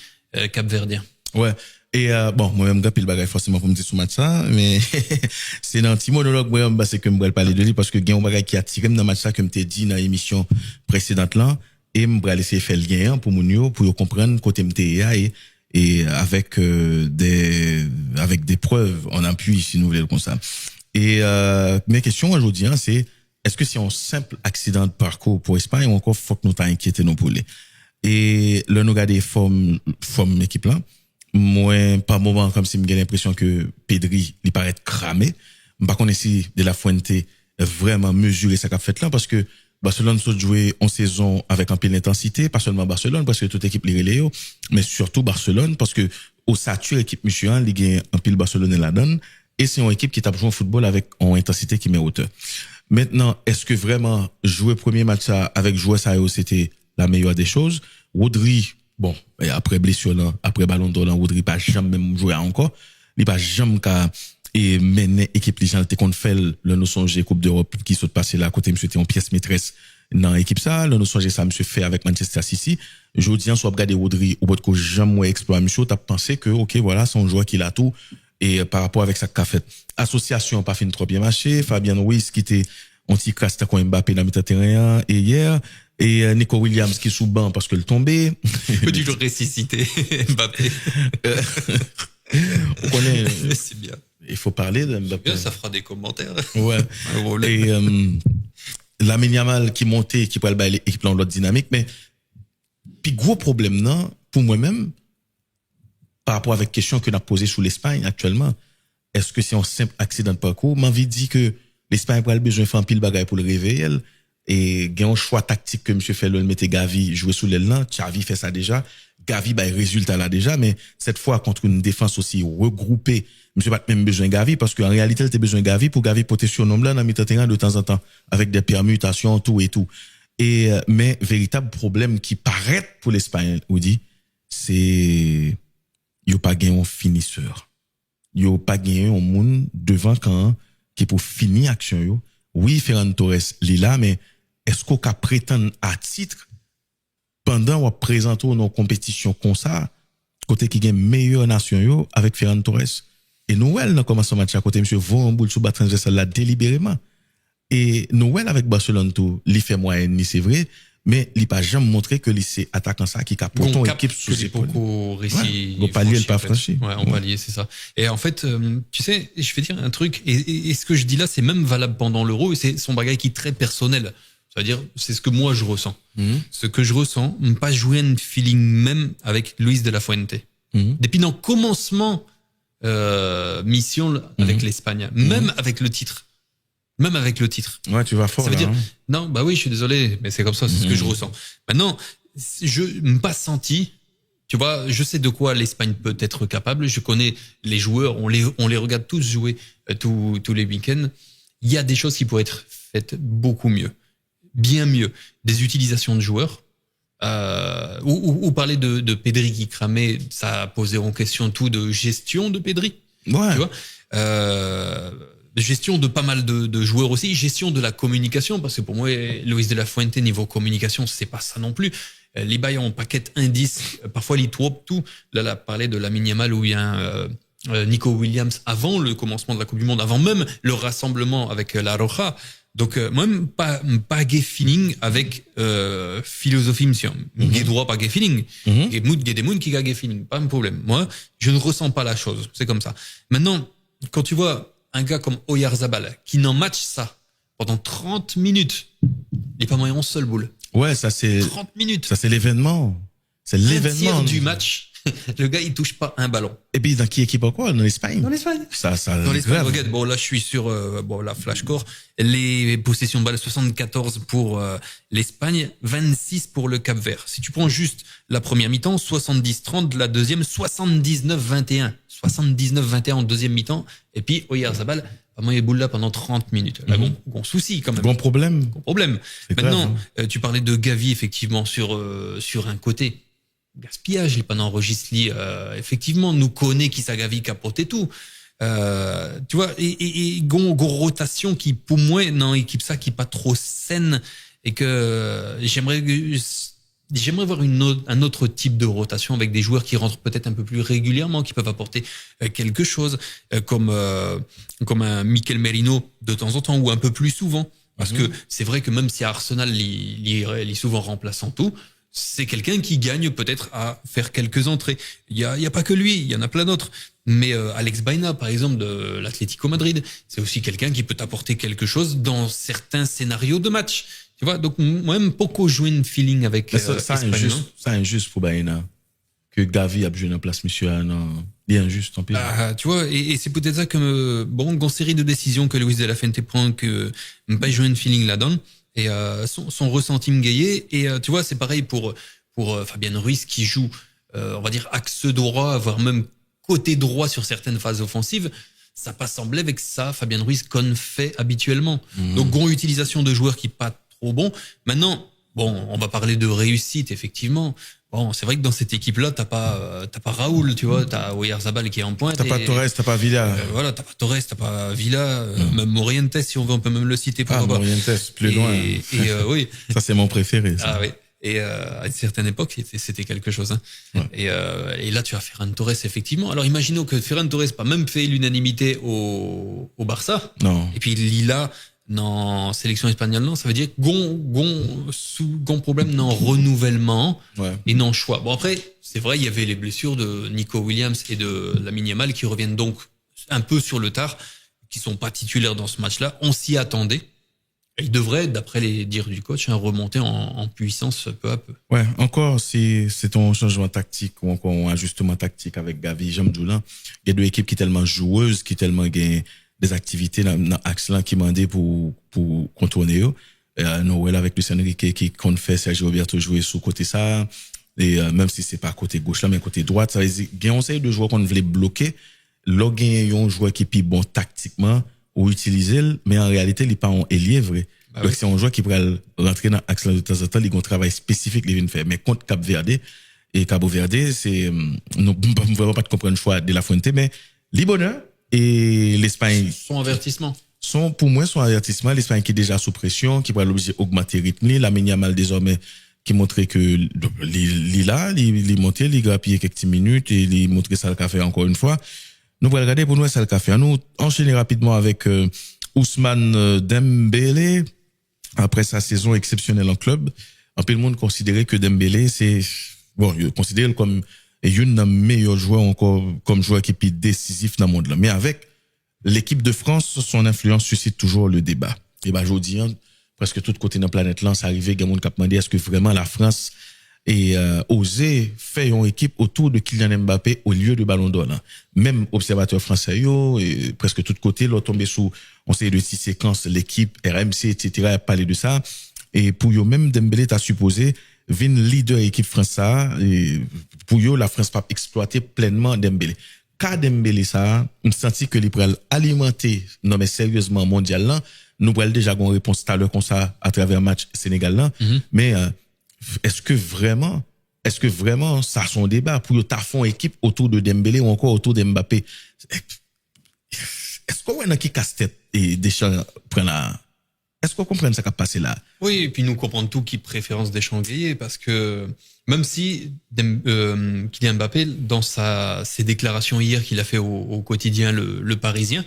capverdien. Ouais. Et bon, moi-même, j'ai pile bagage forcément pour me dire sur match ça, mais c'est dans un petit monologue, moi, c'est que je vais parler de lui, parce que il y a un bagage qui a tiré dans le match ça, comme tu as dit dans l'émission précédente là, et je vais essayer de faire le gain pour mon pour comprendre côté MTA et avec des preuves en appui, si nous voulons comme ça. Et mes questions aujourd'hui, c'est est-ce que c'est un simple accident de parcours pour Espagne ou encore faut que nous t'inquiéter non pour les. Et là nous regarder forme équipe là, moi par moment comme si j'ai l'impression que Pedri il paraît cramé. Par contre ici de la Fuente vraiment mesurer ça qu'a fait là parce que Barcelone s'est joué en saison avec un peu d'intensité, pas seulement Barcelone parce que toute équipe les Léo, mais surtout Barcelone parce que au sature équipe Michelin, il y a un pile Barcelone et la donne et c'est une équipe qui tape joué au football avec une intensité qui met hauteur. Maintenant, est-ce que vraiment jouer premier match ça avec jouer ça c'était la meilleure des choses? Rodri, bon, et après blessure là, après ballon d'or là, Rodri pas jamais même joué encore, il pas jamais qu'à et mener équipe légende qu'on fait le nous songer Coupe d'Europe qui saute passer là côté monsieur était en pièce maîtresse dans l'équipe ça le nous songer ça monsieur fait avec Manchester City jodi en soit regarder Rodri au bout que jamais exploit monsieur t'as pensé que OK voilà c'est un joueur qui l'a tout et par rapport avec ça qu'a fait association pas fin trop bien marché Fabien Ruiz qui était anti crasse ta Mbappé dans le terrain et hier et Nico Williams qui est sous banc parce que le tombé peut tu le ressusciter Mbappé on connaît c'est bien. Il faut parler de Mbappé. Bien, ça fera des commentaires. Ouais. Et Lamine Yamal qui montait, qui pourrait aller équipe dans l'autre dynamique, mais puis gros problème non pour moi-même par rapport avec question que n'a posée sous l'Espagne actuellement. Est-ce que c'est un simple accident de parcours? M'envie dit que l'Espagne a besoin de faire un pile bagaille pour le réveiller et il y a un choix tactique que monsieur fait le mettre Gavi jouer sous l'aile là, Xavi fait ça déjà. Gavi résultat là déjà mais cette fois contre une défense aussi regroupée monsieur pas même besoin de Gavi parce qu'en réalité il a besoin de Gavi pour protéger son homme là dans mi-temps terrain de temps en temps avec des permutations tout et tout et mais véritable problème qui paraît pour l'Espagne on dit c'est yo pas gagné un finisseur yo pas gagné un monde devant quand qui pour finir action yo oui Ferran Torres là mais est-ce qu'on peut prétendre à titre pendant on présente nos compétitions comme ça côté qui gagne meilleure nation yo avec Ferran Torres et Noël dans commencement match à côté monsieur vont en boule sous bas transversal là délibérément et Noël avec Barcelone tout il fait moyen ni c'est vrai mais il pas jamais montré que c'est attaquant ça qui capte ton équipe sous ses épaules beaucoup réussi on palier pas franchi ouais on palier c'est ça et en fait tu sais je vais dire un truc et ce que je dis là c'est même valable pendant l'Euro et c'est son bagage qui est très personnel. C'est-à-dire, c'est ce que moi je ressens. Ce que je ressens, pas jouer un feeling même avec Luis de la Fuente. Depuis dans le commencement mission avec l'Espagne, même avec le titre. Même avec le titre. Ouais, tu vas fort. Ça veut là, dire, hein. non, bah oui, je suis désolé, mais c'est comme ça, c'est ce que je ressens. Maintenant, je m'ai pas senti, tu vois, je sais de quoi l'Espagne peut être capable, je connais les joueurs, on les regarde tous jouer tous les week-ends. Il y a des choses qui pourraient être faites beaucoup mieux. Bien mieux, des utilisations de joueurs, ou parler de Pedri qui cramait, ça a posé en question tout de gestion de Pedri, ouais. tu vois, gestion de pas mal de joueurs aussi, gestion de la communication, parce que pour moi, Luis de la Fuente, niveau communication, c'est pas ça non plus. Les bails en paquet indice, parfois les trop tout. Là, parler de Lamine Yamal où il y a Nico Williams avant le commencement de la Coupe du Monde, avant même le rassemblement avec La Roja. Donc moi-même pas gay feeling avec philosophie mission. Gay droit pas gay feeling. Gay mood gay des mood qui a gay feeling, pas un problème. Moi, je ne ressens pas la chose, c'est comme ça. Maintenant, quand tu vois un gars comme Oyarzabal qui n'en match ça pendant 30 minutes, il est pas moyen en seul boule. Ouais, ça c'est 30 minutes. Ça c'est l'événement. C'est l'événement du match. Le gars, il touche pas un ballon. Et puis, dans qui équipe encore? Dans l'Espagne? Dans l'Espagne. Ça, dans l'Espagne. grave. Regarde, bon, là, je suis sur, la flashcore. Les possessions de balles, 74 pour l'Espagne, 26 pour le Cap-Vert. Si tu prends juste la première mi-temps, 70-30, la deuxième, 79-21. 79-21 en deuxième mi-temps. Et puis, Oyarzabal, vraiment, il est boule là pendant 30 minutes. Là, bon souci quand même. Bon problème. Bon problème. C'est Maintenant, grave, tu parlais de Gavi, effectivement, sur un côté. Gaspillage, il pas d'enregistre, effectivement, nous connaît qui ça Gavi capote et tout. Tu vois, et gon rotation qui, pour moi, non, équipe ça qui est pas trop saine et que j'aimerais voir un autre type de rotation avec des joueurs qui rentrent peut-être un peu plus régulièrement, qui peuvent apporter quelque chose, comme un Mikel Merino de temps en temps ou un peu plus souvent. Parce que c'est vrai que même si à Arsenal, il est souvent remplaçant tout, c'est quelqu'un qui gagne peut-être à faire quelques entrées. Il y a pas que lui, il y en a plein d'autres. Mais Alex Baena, par exemple, de l'Atlético Madrid, c'est aussi quelqu'un qui peut t'apporter quelque chose dans certains scénarios de match. Tu vois, donc moi-même, Poco joue une feeling avec ça injuste pour Baena. Que Gavi a joué en place, monsieur, non, il est injuste, tant pis. Tu vois, et c'est peut-être ça que, une série de décisions que Luis de la Fuente prend, que pas jouer une feeling là-dedans, et son ressenti m'gaillé, et tu vois, c'est pareil pour Fabien Ruiz qui joue, on va dire, axe droit, voire même côté droit sur certaines phases offensives. Ça pas semblé avec ça, Fabien Ruiz, qu'on fait habituellement. Donc, grande utilisation de joueurs qui pas trop bons. Maintenant, on va parler de réussite, effectivement. Bon, c'est vrai que dans cette équipe-là, t'as pas Raoul, tu vois, t'as Oyarzabal qui est en pointe. T'as pas Torres, t'as pas Villa. Voilà, t'as pas Torres, t'as pas Villa, même Morientes, si on veut, on peut même le citer. Morientes, plus loin. Oui. Ça, c'est mon préféré, ça. Ah oui. Et à une certaine époque, c'était quelque chose. Hein. Ouais. Et là, tu as Ferran Torres, effectivement. Alors, imaginons que Ferran Torres pas même fait l'unanimité au Barça. Non. Et puis Lila, dans sélection espagnole, non, ça veut dire gon problème dans renouvellement et non choix. Bon, après, c'est vrai, il y avait les blessures de Nico Williams et de Lamine Yamal qui reviennent donc un peu sur le tard, qui sont pas titulaires dans ce match-là. On s'y attendait. Il devrait, d'après les dires du coach, remonter en puissance peu à peu. Ouais, encore, c'est ton changement tactique ou encore un ajustement tactique avec Gavi, Jamdoula. Il y a deux équipes qui sont tellement joueuses, qui tellement gagnent des activités dans l'axe là qui mandaient pour contourner eux. Noël avec Luis Enrique qui compte faire Sergio Roberto jouer sous côté ça. Et même si c'est pas côté gauche là, mais côté droite, ça veut dire qu'il y a un série de joueurs qu'on voulait bloquer. Là, il y a un joueur qui est plus bon tactiquement ou utiliser, mais en réalité, il n'est pas un ailier vrai. Donc, c'est un joueur qui pourrait rentrer dans l'axe de temps en temps, il a un travail spécifique, il vient faire. Mais contre Cap Verde, et Cabo Verde, c'est, nous, vraiment pas de comprendre le choix de la Fuente, mais Libona et l'Espagne. Son avertissement. Pour moi, son avertissement, l'Espagne qui est déjà sous pression, qui pourrait l'obliger d'augmenter le rythme, la Yamal désormais, qui montrait que, il montait, il grappillait quelques minutes, et il montrait ça le café encore une fois. Nous allons regarder pour nous ça le café. Nous enchaîner rapidement avec Ousmane Dembélé après sa saison exceptionnelle en club. Un peu le monde considérait que Dembélé il considère comme une des meilleurs joueurs encore comme joueur qui est décisif dans le monde là. Mais avec l'équipe de France, son influence suscite toujours le débat. Et je dis presque tout côté dans la planète là, ça arrivé gamin qui a demandé est-ce que vraiment la France et oser faire une équipe autour de Kylian Mbappé au lieu de Ballon d'Or là. Même observateur français et presque tout côté là tombé sous on sait de six séquences l'équipe RMC etc. a parlé de ça et pour eux même Dembélé t'a supposé vin leader équipe française et pour eux la France pas exploiter pleinement Dembélé. Car Dembélé ça on sentit que il pourrait alimenter non mais sérieusement mondial là nous pourrait déjà une réponse tout à l'heure comme ça à travers match Sénégal là mais est-ce que vraiment ça son débat pour ta fond équipe autour de Dembélé ou encore autour de Mbappé est-ce qu'on a qui casse-tête et Deschamps prend la est-ce qu'on comprend ça qui a passé là? Oui, et puis nous comprenons tout qui préférence Deschamps Gueye parce que même si Kylian Mbappé dans ses déclarations hier qu'il a fait au quotidien le Parisien,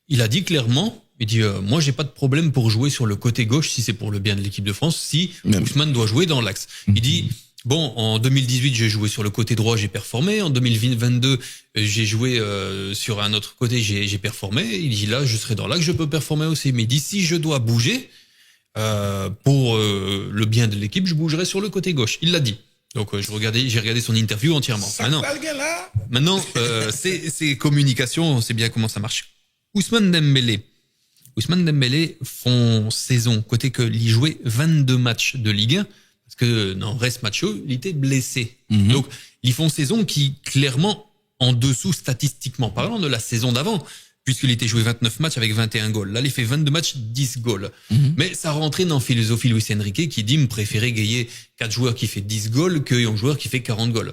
il a dit clairement il dit moi j'ai pas de problème pour jouer sur le côté gauche si c'est pour le bien de l'équipe de France si Ousmane doit jouer dans l'axe. Il dit bon en 2018 j'ai joué sur le côté droit, j'ai performé, en 2022 j'ai joué sur un autre côté, j'ai performé. Il dit là je serai dans l'axe, je peux performer aussi mais d'ici je dois bouger pour le bien de l'équipe, je bougerai sur le côté gauche. Il l'a dit. Donc j'ai regardé son interview entièrement. Maintenant c'est communication, on sait bien comment ça marche. Ousmane Dembélé font saison, côté que il jouait 22 matchs de Ligue 1, parce que dans le reste match, il était blessé. Donc, ils font saison qui, clairement, en dessous statistiquement parlant de la saison d'avant, puisqu'il était joué 29 matchs avec 21 goals. Là, il fait 22 matchs, 10 goals. Mais ça rentrait dans la philosophie Luis Enrique qui dit me préférer gagner 4 joueurs qui fait 10 goals qu'un joueur qui fait 40 goals.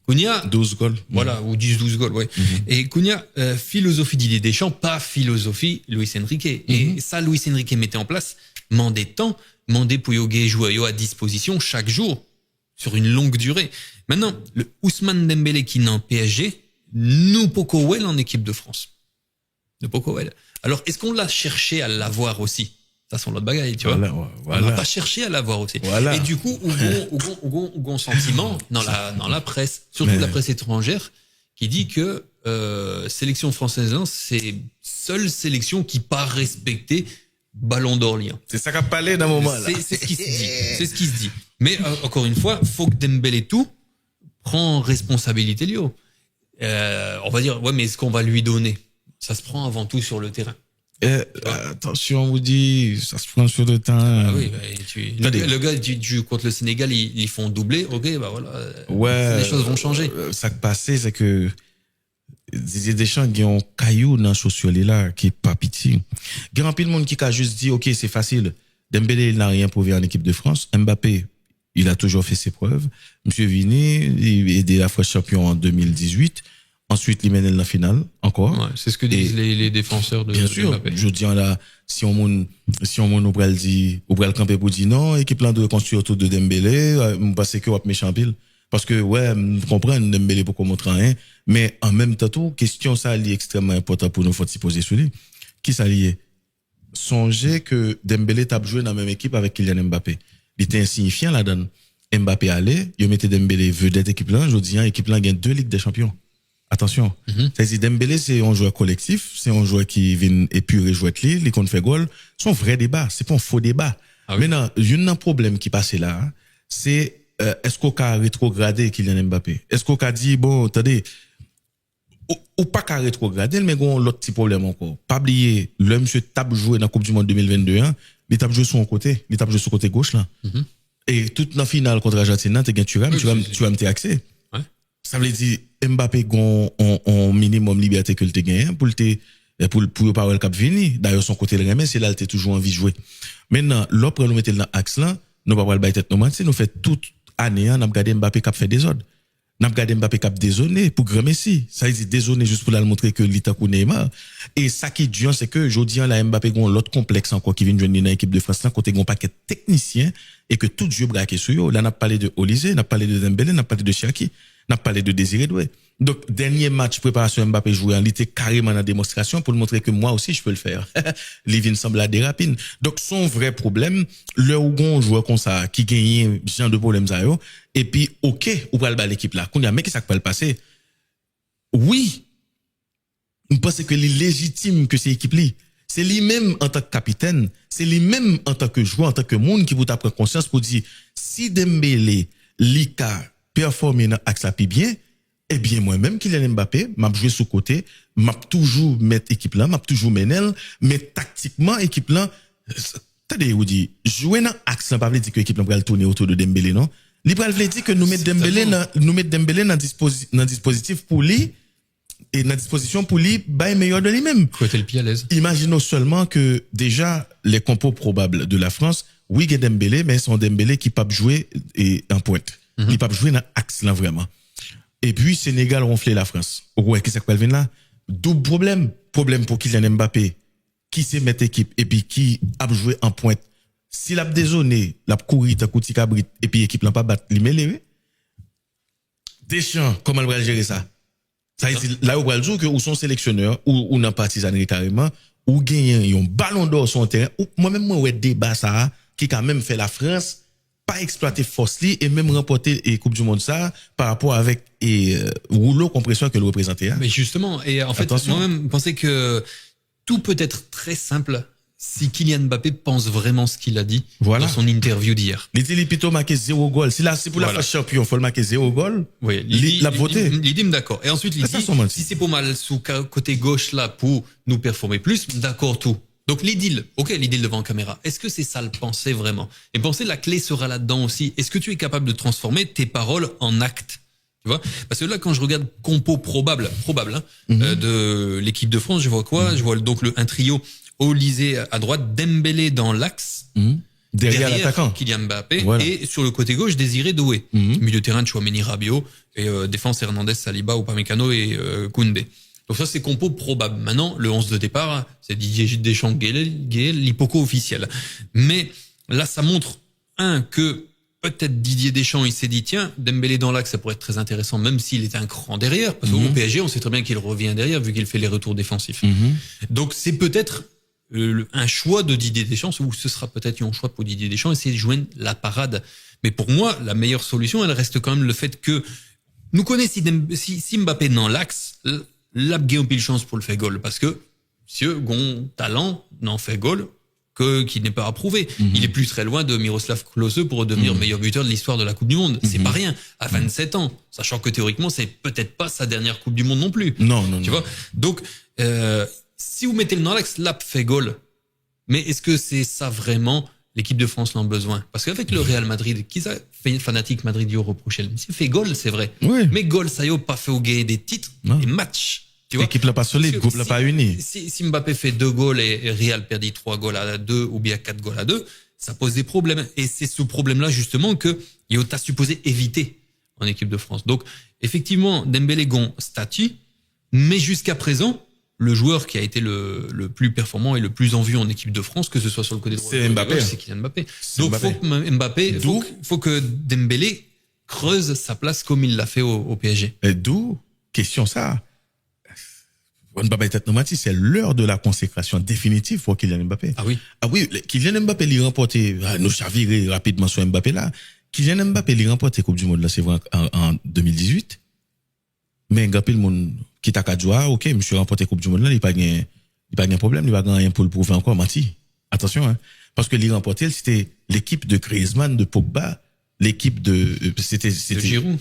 Cunha, 12 goals. voilà, ou 10-12 goals, ouais. Et Cunha, philosophie Didier Deschamps, pas philosophie Luis Enrique. Et ça, Luis Enrique mettait en place, mandait temps, mandait pour yoguer joueur à disposition chaque jour, sur une longue durée. Maintenant, le Ousmane Dembélé qui n'est en PSG, nous Pokowell en équipe de France. De Pokowell. Alors, est-ce qu'on l'a cherché à l'avoir aussi? Ça, c'est l'autre bagaille, tu vois. On n'a pas cherché à l'avoir aussi. Et du coup, Ougon sentiment dans la presse, surtout la presse étrangère, qui dit que sélection française, c'est seule sélection qui pas respecter Ballon d'Or lien. C'est ça qu'a parlé d'un moment là. C'est ce qui se dit. C'est ce qui se dit. Mais encore une fois, faut que Dembélé tout prend responsabilité Lio. On va dire ouais, mais est-ce qu'on va lui donner? Ça se prend avant tout sur le terrain. Attention, on vous dit, ça se prend sur le temps. Ah oui, bah, le gars du contre le Sénégal, ils font doubler. Ok, bah voilà. Ouais. Les choses vont changer. Ça qui passé, c'est que Didier Deschamps, il y a un caillou dans chaussure là qui est pas pitié. Il y a un peu de monde qui a juste dit, ok, c'est facile. Dembélé, il n'a rien prouvé en équipe de France. Mbappé, il a toujours fait ses preuves. Monsieur Vini, il est de la fois champion en 2018. Ensuite, il mène la finale, encore. Ouais, c'est ce que disent les défenseurs de bien sûr, Mbappé. Je dis là, si on moun ou pral dit, ou pral camper pour dire non, équipe là doit construire autour de Dembélé, parce que on méchant pile. Parce que, ouais, comprends, Dembélé pour montrer rien. Mais en même temps, tout, question ça, est extrêmement important pour nous, faut s'y poser sur lui. Qui ça lié? Songez que Dembélé t'a joué dans la même équipe avec Kylian Mbappé. Il était insignifiant là-dedans. Mbappé allait, il mettait Dembélé vedette équipe là, je dis, équipe là gagne 2 Ligues des Champions. Attention. C'est-à-dire, Dembélé, c'est un joueur collectif, c'est un joueur qui vient épurer jouer de lui, qui fait goal. C'est un vrai débat, c'est pas un faux débat. Maintenant, il y a un problème qui passe là, c'est, est-ce qu'on a rétrogradé Kylian Mbappé? Est-ce qu'on a dit, bon, attendez, ou pas qu'à rétrograder, mais on a l'autre petit problème encore. Pas oublier, le monsieur tape jouer dans la Coupe du Monde 2022, il tape jouer sur son côté, il tape jouer sur le côté gauche, là. Et toute la finale contre l'Argentine, tu vas me t'y accès. Ça veut dire, Mbappé on minimum liberté que le te gagne pour pas le cap vini. D'ailleurs, son côté le remet, c'est là, il était toujours envie de jouer. Maintenant, l'autre, nous mettons dans l'axe là, nous pas le bail tête nous nous fait toute année, nous regardé Mbappé cap fait des ordres. Nous regardé Mbappé cap dézoné pour grand Messi. Ça veut dire dézoné juste pour le montrer que l'état qu'on Neymar. Et ça qui est dur, c'est que, aujourd'hui, là, Mbappé gon l'autre complexe encore qui vient de jouer dans l'équipe de France là, côté gon paquet technicien et que tout jeu braqué sur eux. Là, n'a parlé de Olysée, n'a parlé de Dembélé, n'a parlé de Cherki. N'a parlé de Désiré Doué. Donc, dernier match préparation Mbappé joué en était carrément en démonstration pour montrer que moi aussi je peux le faire. Livin semble à déraper. Donc, son vrai problème, le Ougon joueur comme ça, qui gagne genre de problème ça yo, et puis, ok, ou pas le bal l'équipe là. Qu'on y a, mais qu'est-ce qui peut le passer? Oui. Je pense que c'est légitime que c'est équipe là. C'est lui-même en tant que capitaine, c'est lui-même en tant que joueur, en tant que monde qui vous prendre conscience pour dire, si Dembélé, Lika, performer dans axe la plus bien, eh bien, moi-même, Kylian Mbappé, m'a joué sous côté, m'a toujours mettre équipe là, m'a toujours mener, mais tactiquement, équipe là, t'as vous dit, jouer dans axe, ça pas veut dire que l'équipe là va tourner autour de Dembélé, non? Libral veut dire que nous mettre Dembélé dans dispositif pour lui, et dans disposition pour lui, bah, meilleur de lui-même. Côté le pied à l'aise. Imaginons seulement que, déjà, les compos probables de la France, oui, il y a Dembélé, mais c'est un Dembélé qui peut jouer en pointe. Il peut jouer dans l'axe là vraiment. Et puis Sénégal ronfler la France. Ouais, qu'est-ce que vient là? Double problème. Problème pour Kylian Mbappé qui sait mettre équipe et puis qui a joué en pointe. S'il a dézoné, l'a courir ta couti cabrit et puis équipe l'a pas battre, il mêlé. Deschamps, comment il va gérer ça? Ça veut dire là où il joue que ou son sélectionneur ou dans partisanerie carrément ou gagner un ballon d'or sur un terrain ou moi-même moi ouais débat ça qui quand même fait la France pas exploiter force li et même remporter et Coupe du Monde ça par rapport avec rouleau compression que le représentait. Mais justement, et en fait, moi-même pensais que tout peut être très simple si Kylian Mbappé pense vraiment ce qu'il a dit dans son interview d'hier. Il dit plutôt marqué 0 goal. Si là c'est pour la phase champion, faut le marquer 0 goal. Oui, il a voté. Il dit d'accord. Et ensuite il dit si c'est pour mal sous côté gauche là pour nous performer plus, d'accord tout. Donc l'idylle devant la caméra, est-ce que c'est ça le penser vraiment? Et penser la clé sera là-dedans aussi. Est-ce que tu es capable de transformer tes paroles en actes? Tu vois? Parce que là, quand je regarde compo probable, hein, de l'équipe de France, je vois quoi? Je vois donc un trio Olysée à droite, Dembélé dans l'axe. Derrière l'attaquant. Kylian Mbappé. Voilà. Et sur le côté gauche, Désiré Doué. Milieu de terrain, Tchouaméni, Rabiot. Et défense, Hernandez, Saliba, Upamecano et Koundé. Donc ça, c'est compo probable. Maintenant, le 11 de départ, c'est Didier Deschamps, Guéel, l'hypoco officiel. Mais là, ça montre, que peut-être Didier Deschamps, il s'est dit, tiens, Dembélé dans l'axe, ça pourrait être très intéressant, même s'il était un cran derrière. Parce qu'au PSG, on sait très bien qu'il revient derrière, vu qu'il fait les retours défensifs. Donc c'est peut-être un choix de Didier Deschamps, ou ce sera peut-être un choix pour Didier Deschamps, essayer de joindre la parade. Mais pour moi, la meilleure solution, elle reste quand même le fait que nous connaissons si Mbappé dans l'axe, là, Guillaume pile chance pour le faire goal, parce que monsieur gon talent n'en fait goal qui n'est pas approuvé. Il est plus très loin de Miroslav Klose pour devenir meilleur buteur de l'histoire de la Coupe du Monde. C'est pas rien à 27 ans, sachant que théoriquement c'est peut-être pas sa dernière Coupe du Monde non plus. Non. Tu vois. Donc si vous mettez le dans l'axe, Lap fait goal. Mais est-ce que c'est ça vraiment l'équipe de France l'en besoin? Parce qu'avec le Real Madrid, qui ça fait fanatique Madrid y reproché, il fait goal, c'est vrai. Oui. Mais goal, ça y est, pas fait au gagner des titres, des matchs. Tu vois? L'équipe l'a pas solide, groupe l'a pas uni. Si Mbappé fait 2 goals et Real perdit 3 goals à 2 ou bien 4 goals à 2, ça pose des problèmes. Et c'est ce problème-là, justement, que Yota supposé éviter en équipe de France. Donc, effectivement, Dembélé gon statut, mais jusqu'à présent, le joueur qui a été le plus performant et le plus en vue en équipe de France, que ce soit sur le côté droit, c'est Mbappé. C'est Kylian Mbappé. Donc, faut que Dembélé creuse sa place comme il l'a fait au PSG. Et d'où, question ça. Mbappé tête nomatique, c'est l'heure de la consécration définitive pour Kylian Mbappé. Ah oui. Kylian Mbappé il remporté, nous chaviré rapidement sur Mbappé là. Kylian Mbappé il remporté Coupe du Monde là, c'est vrai, en 2018. Mais Mbappé le monde qui t'a qu'à jouer, ok, monsieur remporté Coupe du Monde là, il pas gain problème, il va gagner pour le prouver encore, menti. Attention, hein. Parce que il remporté, c'était l'équipe de Griezmann, de Pogba, l'équipe c'était Giroud.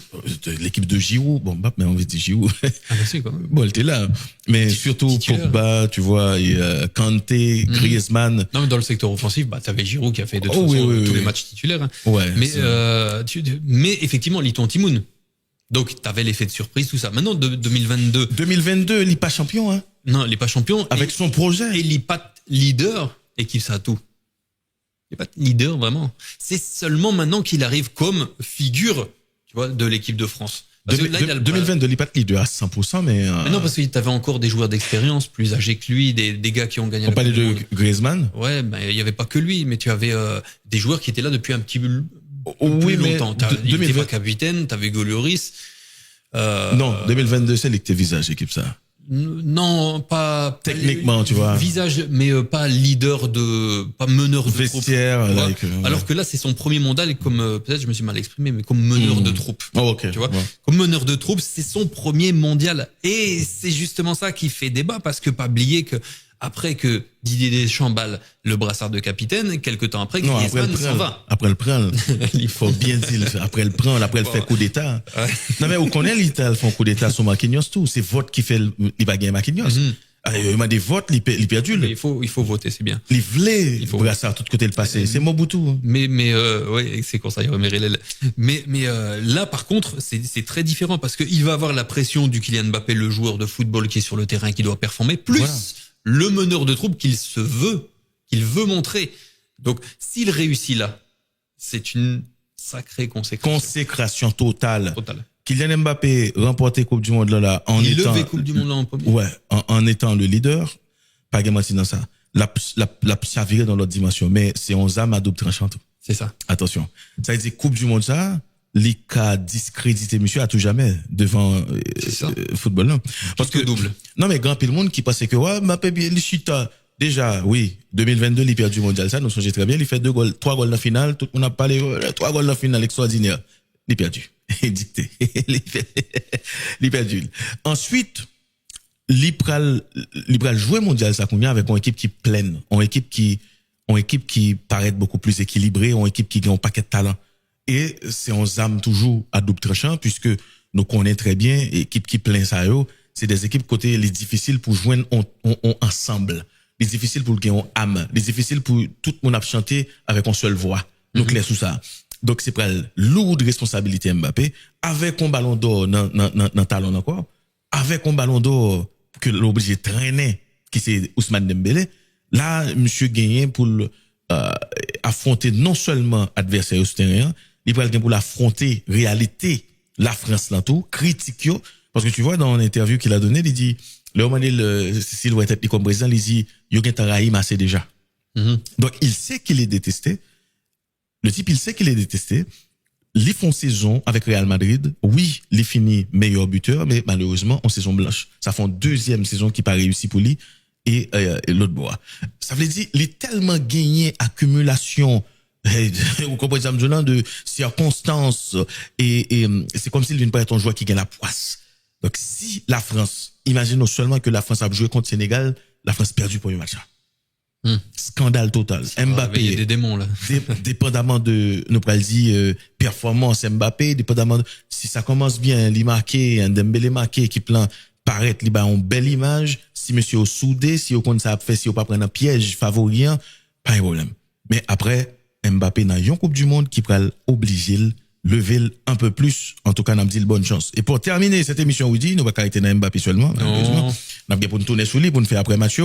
L'équipe de Giroud, bon, mais on veut dire Giroud. Ah, bah, si, quand même. Bon, elle était là. Mais surtout titulaire. Pogba, tu vois, et, Kanté, Griezmann. Non, mais dans le secteur offensif, t'avais Giroud qui a fait de toute Oh, façon oui, tous oui. les matchs titulaires. Hein. Ouais. Mais effectivement, Liton Timoun. Donc, t'avais l'effet de surprise, tout ça. Maintenant, 2022. 2022, il n'est pas champion, hein. Non, il n'est pas champion. Avec son projet. Et il n'est pas leader, équipe ça a tout. Il n'est pas leader, vraiment. C'est seulement maintenant qu'il arrive comme figure, tu vois, de l'équipe de France. Parce que là, il a 2022, il n'est pas leader à 100%, mais non, parce que t'avais encore des joueurs d'expérience plus âgés que lui, des gars qui ont gagné. on parlait de Griezmann. Ouais, ben, il y avait pas que lui, mais tu avais des joueurs qui étaient là depuis un petit peu Oui, plus mais longtemps. Il était pas capitaine, t'avais Hugo Lloris. Non, 2022, c'est tes visages, équipe ça. Non, pas techniquement, tu vois. Visage, mais pas leader pas meneur de vestiaire. troupe. Alors que là, c'est son premier mondial, et comme peut-être je me suis mal exprimé, mais comme meneur de troupe. Oh, ok. Tu vois, comme meneur de troupe, c'est son premier mondial, et c'est justement ça qui fait débat, parce que pas oublier que après que Didier Deschamps balle le brassard de capitaine, quelques temps après, Griezmann s'en va. Après le prend, il faut bien dire, après le prend, après le fait coup d'état. Ouais. Non, mais on connaît l'État, ils font coup d'état sur Marquinhos, tout. C'est vote qui fait, il va gagner Marquinhos. Il m'a des votes, il perdu. Il faut voter, c'est bien. Il voulait, il faut brassard, tout côté le passé. C'est Mobutu. Hein. Mais, ouais, c'est comme ça, il remet l'aile. Mais, là, par contre, c'est très différent, parce qu'il va avoir la pression du Kylian Mbappé, le joueur de football qui est sur le terrain, qui doit performer, plus le meneur de troupe qu'il veut montrer. Donc, s'il réussit là, c'est une sacrée consécration. Consécration totale. Kylian Mbappé remporté Coupe du Monde là en il étant. Il levé Coupe du Monde là en premier. Ouais, en étant le leader. Pas garanti dans ça. La chaviré dans l'autre dimension. Mais c'est 11 âmes à double tranchant. C'est ça. Attention. Ça veut dire Coupe du Monde ça. L'ICA discrédité monsieur à tout jamais devant football non parce que double. Non mais grand pile monde qui pensait que ouais Mbappé bien les chita déjà oui 2022 il perd du mondial ça nous songeait très bien il fait 3 goals dans la finale tout le monde a parlé 3 goals dans la finale extraordinaire il perdu il dicté il perdu ensuite il pral jouer mondial ça combien avec une équipe qui pleine une équipe qui paraît beaucoup plus équilibrée une équipe qui a un paquet de talent. Et c'est un âme toujours à double tranchant, puisque nous connaissons très bien, équipe qui plein ça, c'est des équipes côté, les difficiles pour joindre ensemble. Les difficiles pour gagner âme. Les difficiles pour tout le monde chanter avec une seule voix. Nous clair sous ça. Donc, c'est pas lourde responsabilité Mbappé, avec un ballon d'or dans talon encore, avec un ballon d'or que l'obligé de traîner, qui c'est Ousmane Dembélé. Là, monsieur gagné pour affronter non seulement adversaire au terrain, il va pour l'affronter réalité, la France là tout, critique yo, parce que tu vois dans l'interview qu'il a donné, il dit, le moment s'il doit être comme président, il dit, yo gen Taraïm assez déjà. Donc, il sait qu'il est détesté. Le type, il sait qu'il est détesté. Il font saison avec Real Madrid. Oui, il finit meilleur buteur, mais malheureusement, en saison blanche. Ça fait une deuxième saison qui pas réussi pour lui et l'autre bois. Ça veut dire, il est tellement gagné accumulation, vous comprenez, de circonstances et c'est comme s'il vient pas être un joueur qui gagne la poisse. Donc, si la France, imaginons seulement que la France a joué contre Sénégal, la France perdu pour le match. Scandale total. Mbappé. Il y a des démons, là. Dépendamment de, nous pourrions dire, performance Mbappé, dépendamment de, si ça commence bien, il marqué, un Dembélé marqué, qui plan, paraît, il a une belle image. Si monsieur au soudé, si au compte ça a fait, si au pas prendre un piège favori, pas de problème. Mais après, Mbappé n'a une Coupe du Monde qui pourrait obliger lever un peu plus. En tout cas, nous dit bonne chance. Et pour terminer cette émission, oui, nous va arrêter dans Mbappé seulement. Malheureusement. Nous avons pour nous tourner sous lui, pour nous faire après match.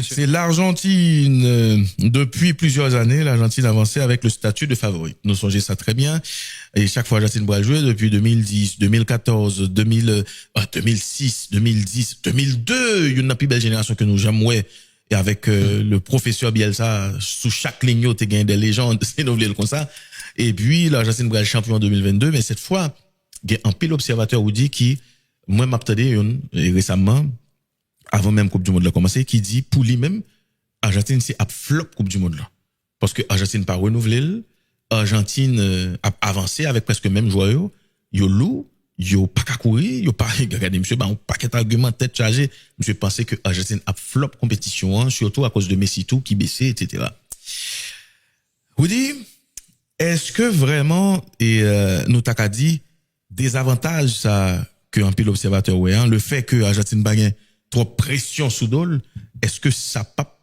C'est l'Argentine, depuis plusieurs années, l'Argentine avançait avec le statut de favori. Nous songez ça très bien. Et chaque fois, l'Argentine va jouer depuis 2010, 2014, 2006, 2010, 2002. Il y a une plus belle génération que nous jamais. Et avec le professeur Bielsa, sous chaque ligne, tu gagné des légendes, c'est nous comme ça. Et puis, l'Argentine va être champion en 2022, mais cette fois, il y a un pile observateur qui dit qui, moi, m'attendais récemment, avant même Coupe du Monde a commencé, qui dit, pour lui-même, Argentine, c'est un flop Coupe du Monde là. Parce que Argentine pas renouvelé, Argentine a avancé avec presque même joueur, yo loup, yo pas qu'à courir, yo pas, regardez, monsieur, un paquet d'arguments tête chargée, monsieur pensait que Argentine a flop compétition, surtout à cause de Messi tout, qui baissait, etc. Vous dites, est-ce que vraiment, nous t'as dit, des avantages, ça, que un pile observateur, ouais, le fait que Argentine bagne trop pression sous dol, est-ce que ça pas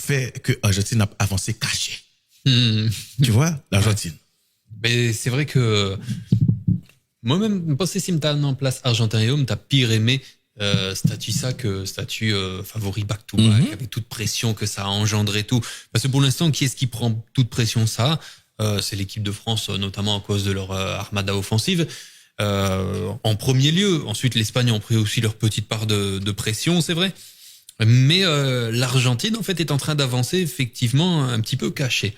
fait que Argentine a avancé caché? Tu vois, l'Argentine. Mais c'est vrai que, moi-même, je pense que si je t'ai en place Argentin, t'as pire aimé, statut ça que statut favori back-to-back, avec toute pression que ça a engendré tout. Parce que pour l'instant, qui est-ce qui prend toute pression ça? C'est l'équipe de France, notamment à cause de leur armada offensive. En premier lieu, ensuite l'Espagne ont pris aussi leur petite part de pression, c'est vrai. Mais l'Argentine, en fait, est en train d'avancer effectivement un petit peu caché.